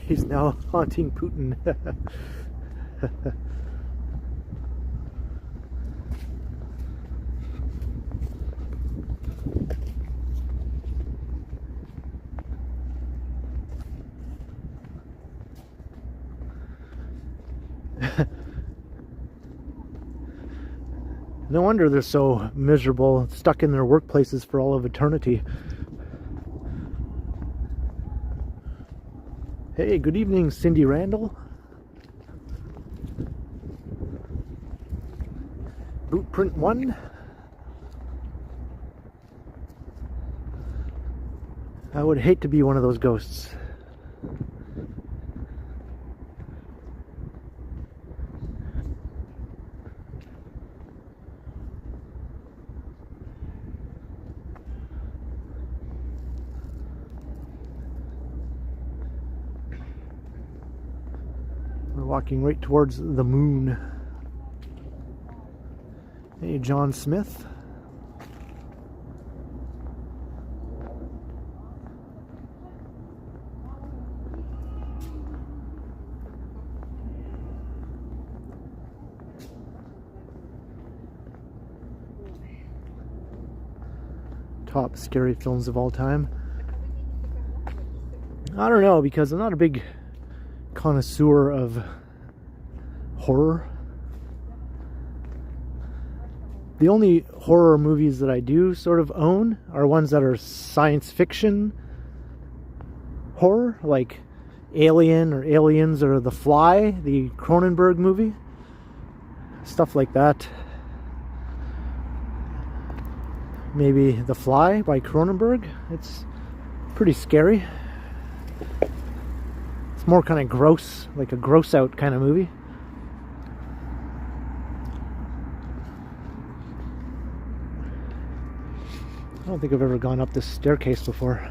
He's now haunting Putin. No wonder they're so miserable, stuck in their workplaces for all of eternity. Hey, good evening, Cindy Randall. Bootprint 1. I would hate to be one of those ghosts. Walking right towards the moon. Hey, John Smith. Top scary films of all time. I don't know, because I'm not a big connoisseur of horror. The only horror movies that I do sort of own are ones that are science fiction horror, like Alien or Aliens or The Fly, the Cronenberg movie. Stuff like that. Maybe The Fly by Cronenberg. It's pretty scary. It's more kind of gross, like a gross out kind of movie. I don't think I've ever gone up this staircase before.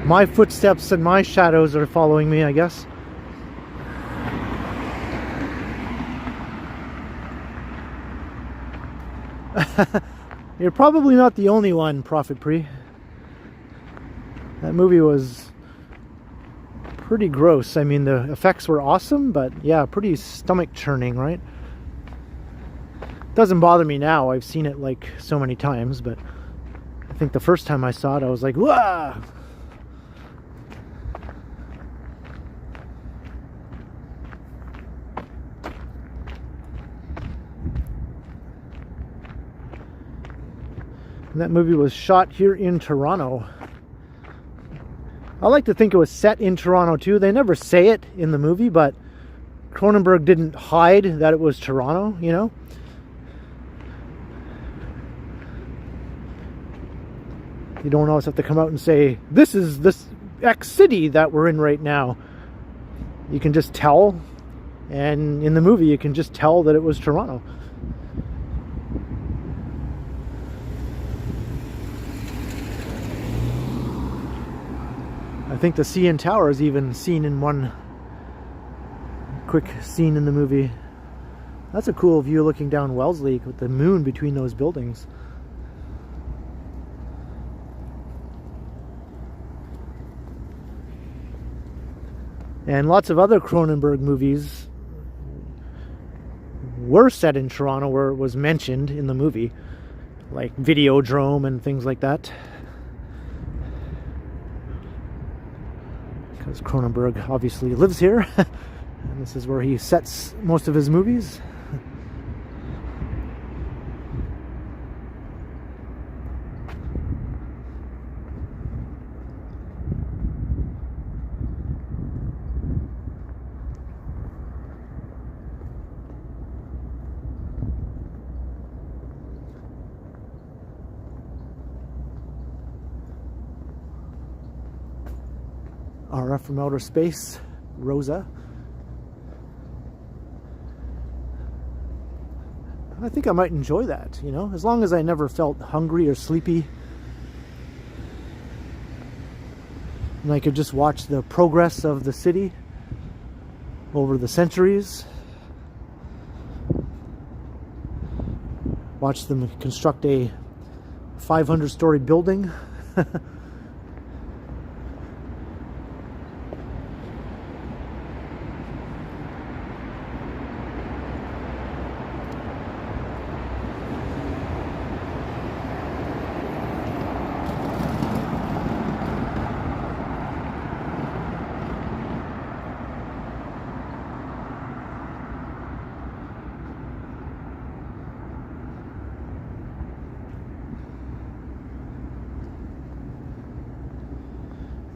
My footsteps and my shadows are following me, I guess. You're probably not the only one, Prophet Pre. That movie was pretty gross. I mean, the effects were awesome, but yeah, pretty stomach churning, right? Doesn't bother me now. I've seen it like so many times, but I think the first time I saw it, I was like, whoa! And that movie was shot here in Toronto. I like to think it was set in Toronto too. They never say it in the movie, but Cronenberg didn't hide that it was Toronto, you know? You don't always have to come out and say, this is this X city that we're in right now. You can just tell, and in the movie you can just tell that it was Toronto. I think the CN Tower is even seen in one quick scene in the movie. That's a cool view looking down Wellesley with the moon between those buildings. And lots of other Cronenberg movies were set in Toronto, where it was mentioned in the movie, like Videodrome and things like that. Because Cronenberg obviously lives here. And this is where he sets most of his movies. RF from outer space, Rosa. I think I might enjoy that, you know, as long as I never felt hungry or sleepy. And I could just watch the progress of the city over the centuries. Watch them construct a 500-story building.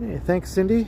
Hey, thanks, Cindy.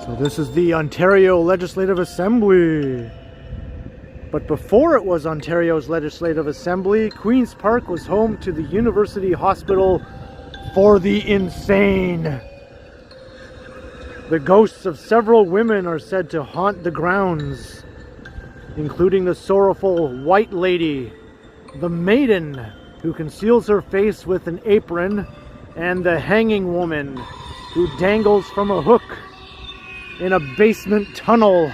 So this is the Ontario Legislative Assembly. But before it was Ontario's Legislative Assembly, Queen's Park was home to the University Hospital for the Insane. The ghosts of several women are said to haunt the grounds, including the sorrowful White Lady, the Maiden, who conceals her face with an apron, and the Hanging Woman, who dangles from a hook in a basement tunnel.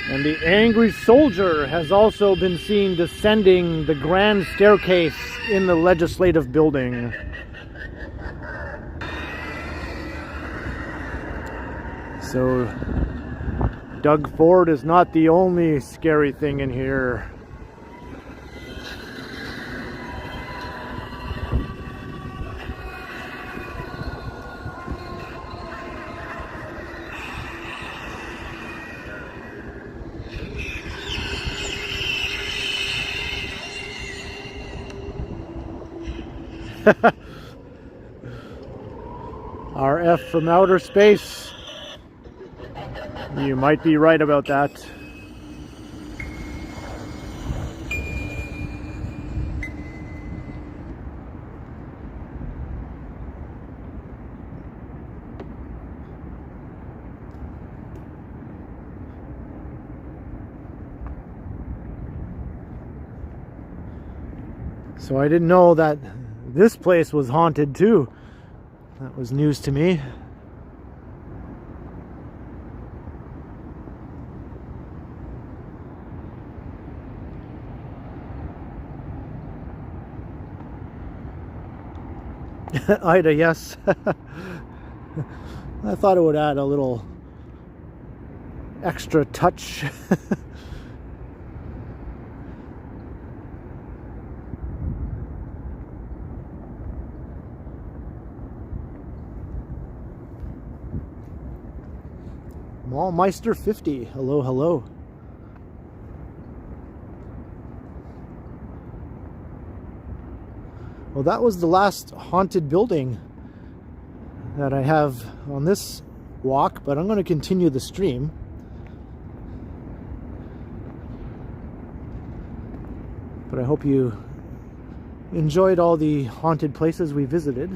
And the Angry Soldier has also been seen descending the grand staircase in the legislative building. So, Doug Ford is not the only scary thing in here. RF from outer space. You might be right about that. So I didn't know that this place was haunted too. That was news to me. Ida, yes. I thought it would add a little extra touch. Mallmeister 50. Hello, hello. Well, that was the last haunted building that I have on this walk, but I'm going to continue the stream. But I hope you enjoyed all the haunted places we visited.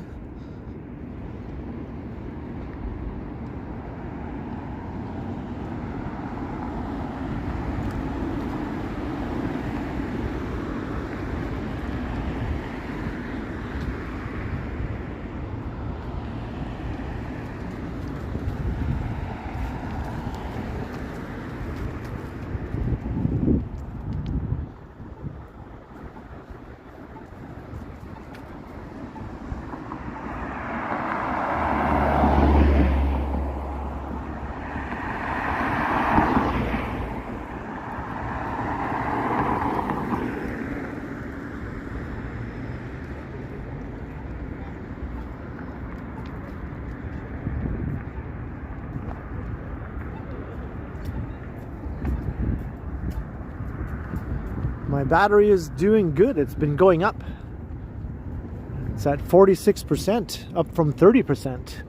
My battery is doing good. It's been going up. It's at 46%, up from 30%.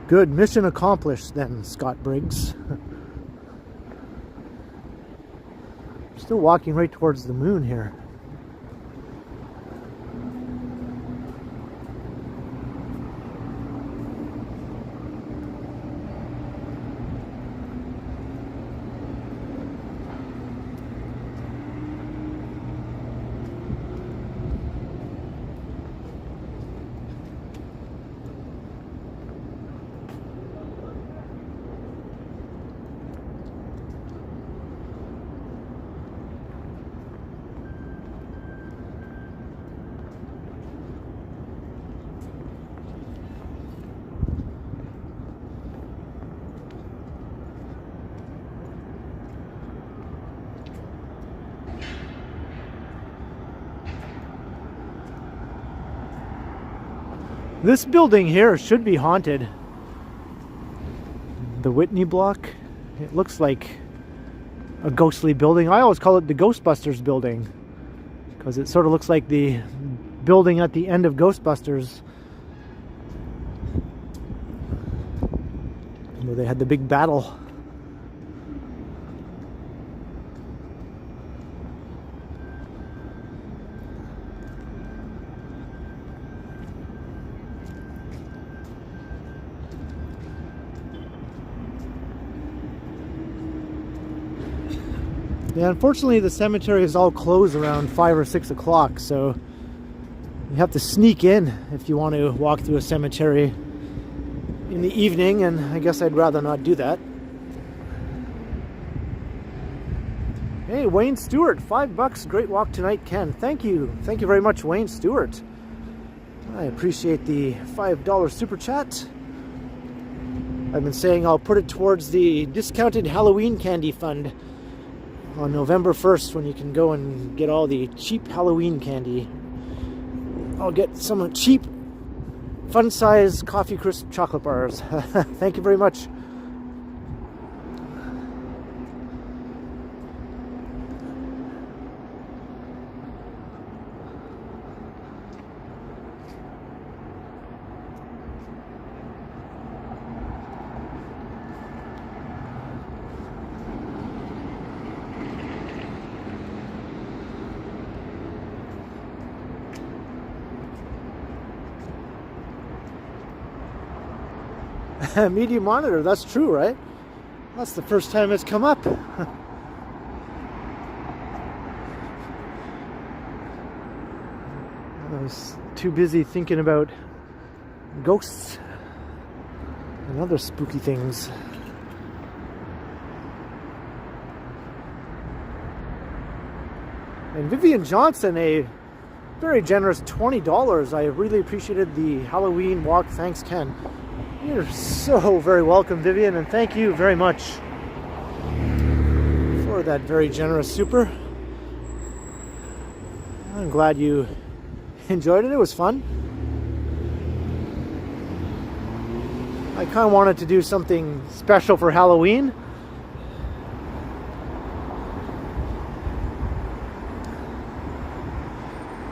Good, mission accomplished then, Scott Briggs. Still walking right towards the moon here. This building here should be haunted. The Whitney block. It looks like a ghostly building. I always call it the Ghostbusters building because it sort of looks like the building at the end of Ghostbusters where they had the big battle. Yeah, unfortunately the cemetery is all closed around 5 or 6 o'clock, so you have to sneak in if you want to walk through a cemetery in the evening, and I guess I'd rather not do that. Hey, Wayne Stewart, $5. Great walk tonight, Ken. Thank you. Thank you very much, Wayne Stewart. I appreciate the $5 super chat. I've been saying I'll put it towards the discounted Halloween candy fund on November 1st, when you can go and get all the cheap Halloween candy. I'll get some cheap, fun-size Coffee Crisp chocolate bars. Thank you very much. Media monitor, that's true, right? That's the first time it's come up. I was too busy thinking about ghosts and other spooky things. And Vivian Johnson, a Very generous $20. I really appreciated the Halloween walk. Thanks, Ken. You're so very welcome, Vivian, and thank you very much for that very generous super. I'm glad you enjoyed it. It was fun. I kind of wanted to do something special for Halloween.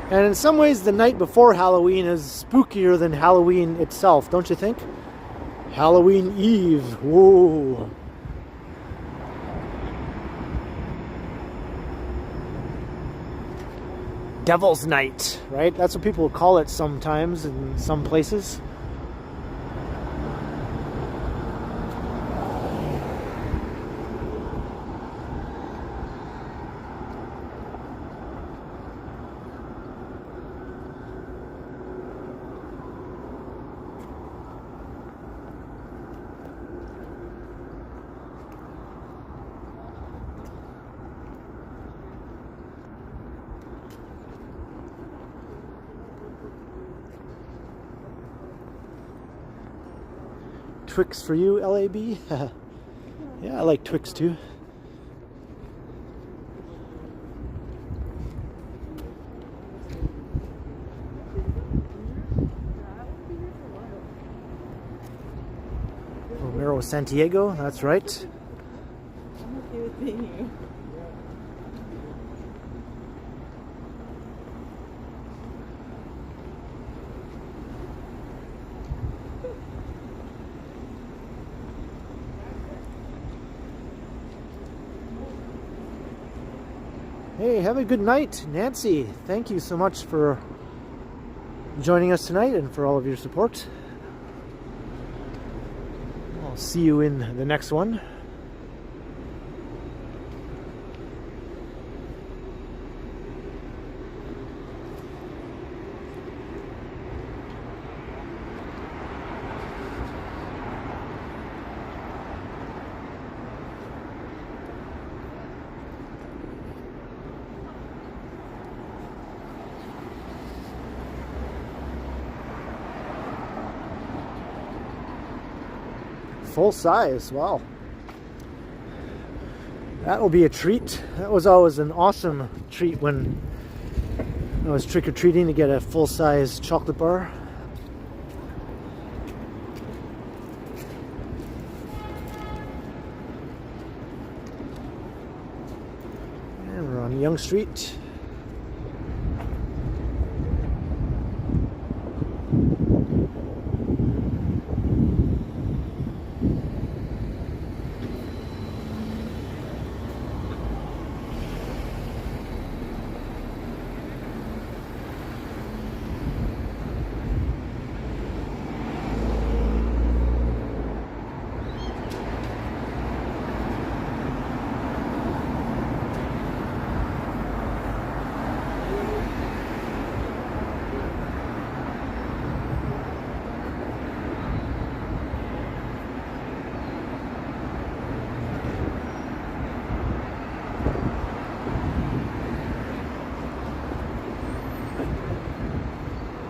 And in some ways, the night before Halloween is spookier than Halloween itself, don't you think? Halloween Eve, whoa. Devil's Night, right? That's what people call it sometimes in some places. Twix for you, LAB? Yeah, I like Twix too. Romero Santiago, that's right. I'm okay with being you. Hey, have a good night, Nancy. Thank you so much for joining us tonight and for all of your support. I'll see you in the next one. Full size, wow. That will be a treat. That was always an awesome treat when I was trick-or-treating to get a full-size chocolate bar. And we're on Yonge Street.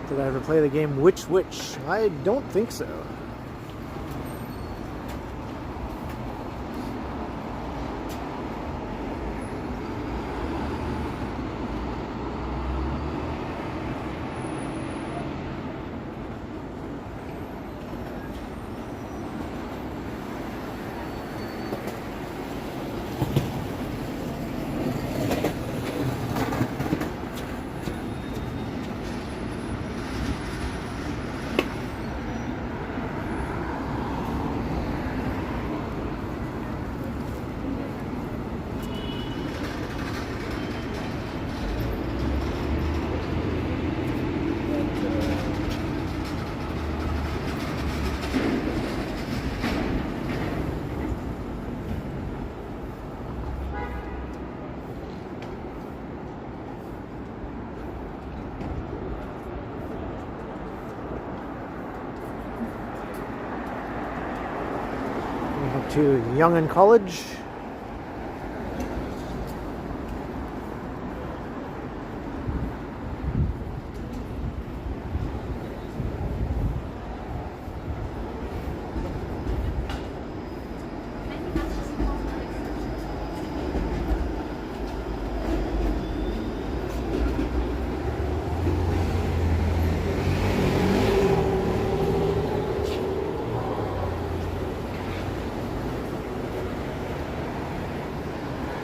Did I ever play the game Which? I don't think so. To Yonge College.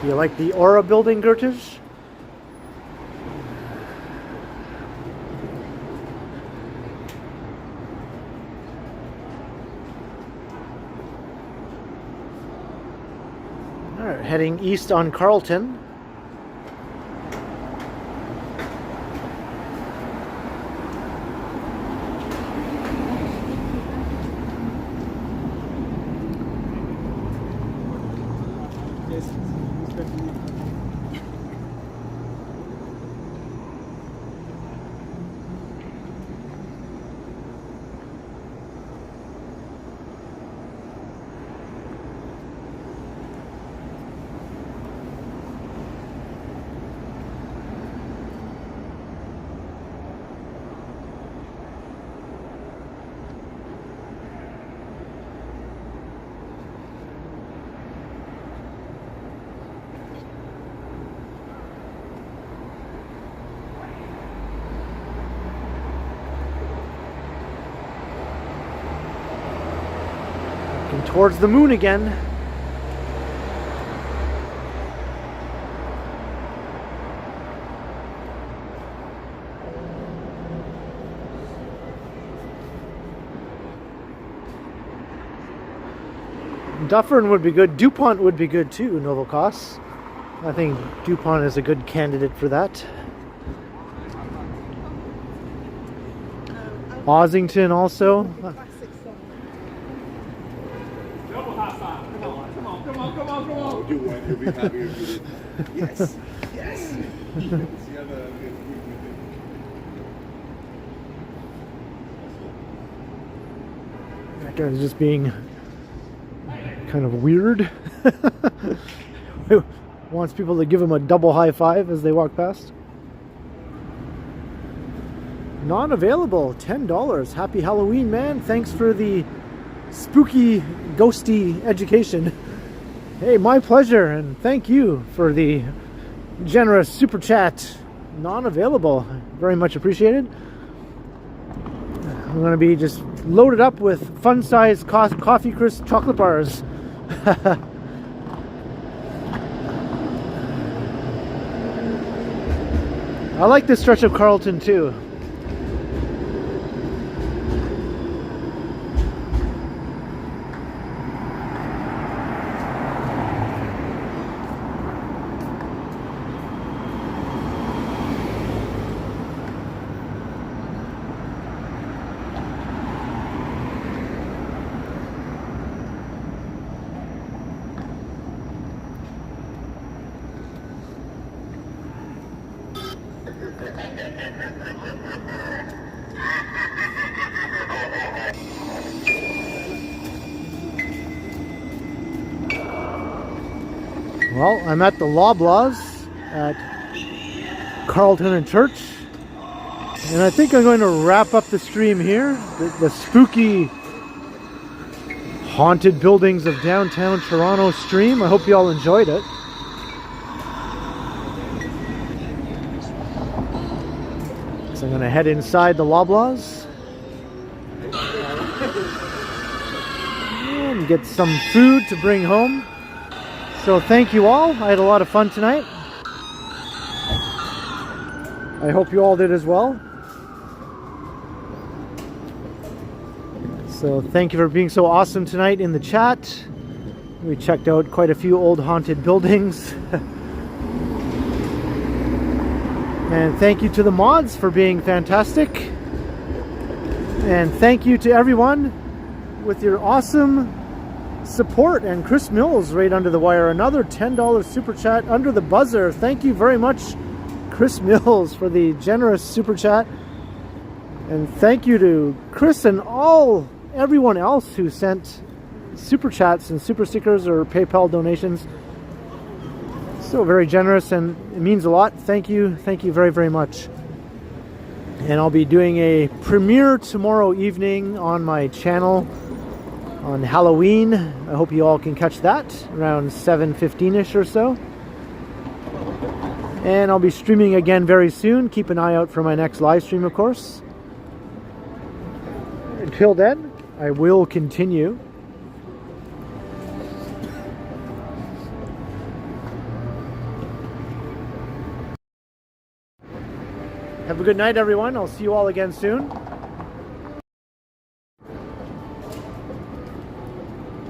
Do you like the Aura building, Gertish? Alright, heading east on Carlton. Towards the moon again. Dufferin would be good. DuPont would be good too, Novocos. I think DuPont is a good candidate for that. Ossington also. Do one. You'll be happy if you did. Yes. Yes. That guy's just being kind of weird. Wants people to give him a double high five as they walk past. Not available. $10. Happy Halloween, man. Thanks for the spooky, ghosty education. Hey, my pleasure, and thank you for the generous super chat. Non-available. Very much appreciated. I'm going to be just loaded up with fun-sized coffee crisp chocolate bars. I like this stretch of Carlton too. Well, I'm at the Loblaws at Carlton and Church, and I think I'm going to wrap up the stream here. The spooky haunted buildings of downtown Toronto stream. I hope you all enjoyed it. So I'm going to head inside the Loblaws and get some food to bring home. So thank you all. I had a lot of fun tonight. I hope you all did as well. So thank you for being so awesome tonight in the chat. We checked out quite a few old haunted buildings. And thank you to the mods for being fantastic. And thank you to everyone with your awesome support. And Chris Mills right under the wire, another $10 super chat under the buzzer. Thank you very much, Chris Mills, for the generous super chat. And thank you to Chris and everyone else who sent super chats and super stickers or PayPal donations. So very generous, and it means a lot. Thank you very, very much. And I'll be doing a premiere tomorrow evening on my channel on Halloween. I hope you all can catch that around 7:15ish or so. And I'll be streaming again very soon. Keep an eye out for my next live stream, of course. Until then, I will continue. Have a good night, everyone. I'll see you all again soon.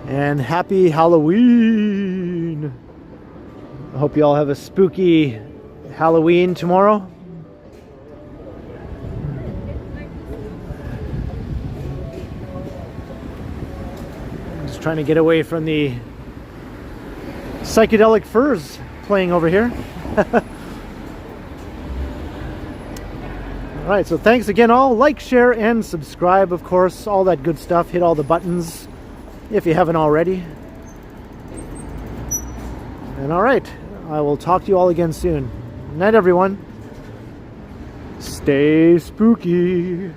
And happy Halloween. I hope you all have a spooky Halloween tomorrow. I'm just trying to get away from the psychedelic furs playing over here. Alright, so thanks again all. Like, share, and subscribe, of course. All that good stuff. Hit all the buttons if you haven't already. And alright, I will talk to you all again soon. Good night, everyone. Stay spooky.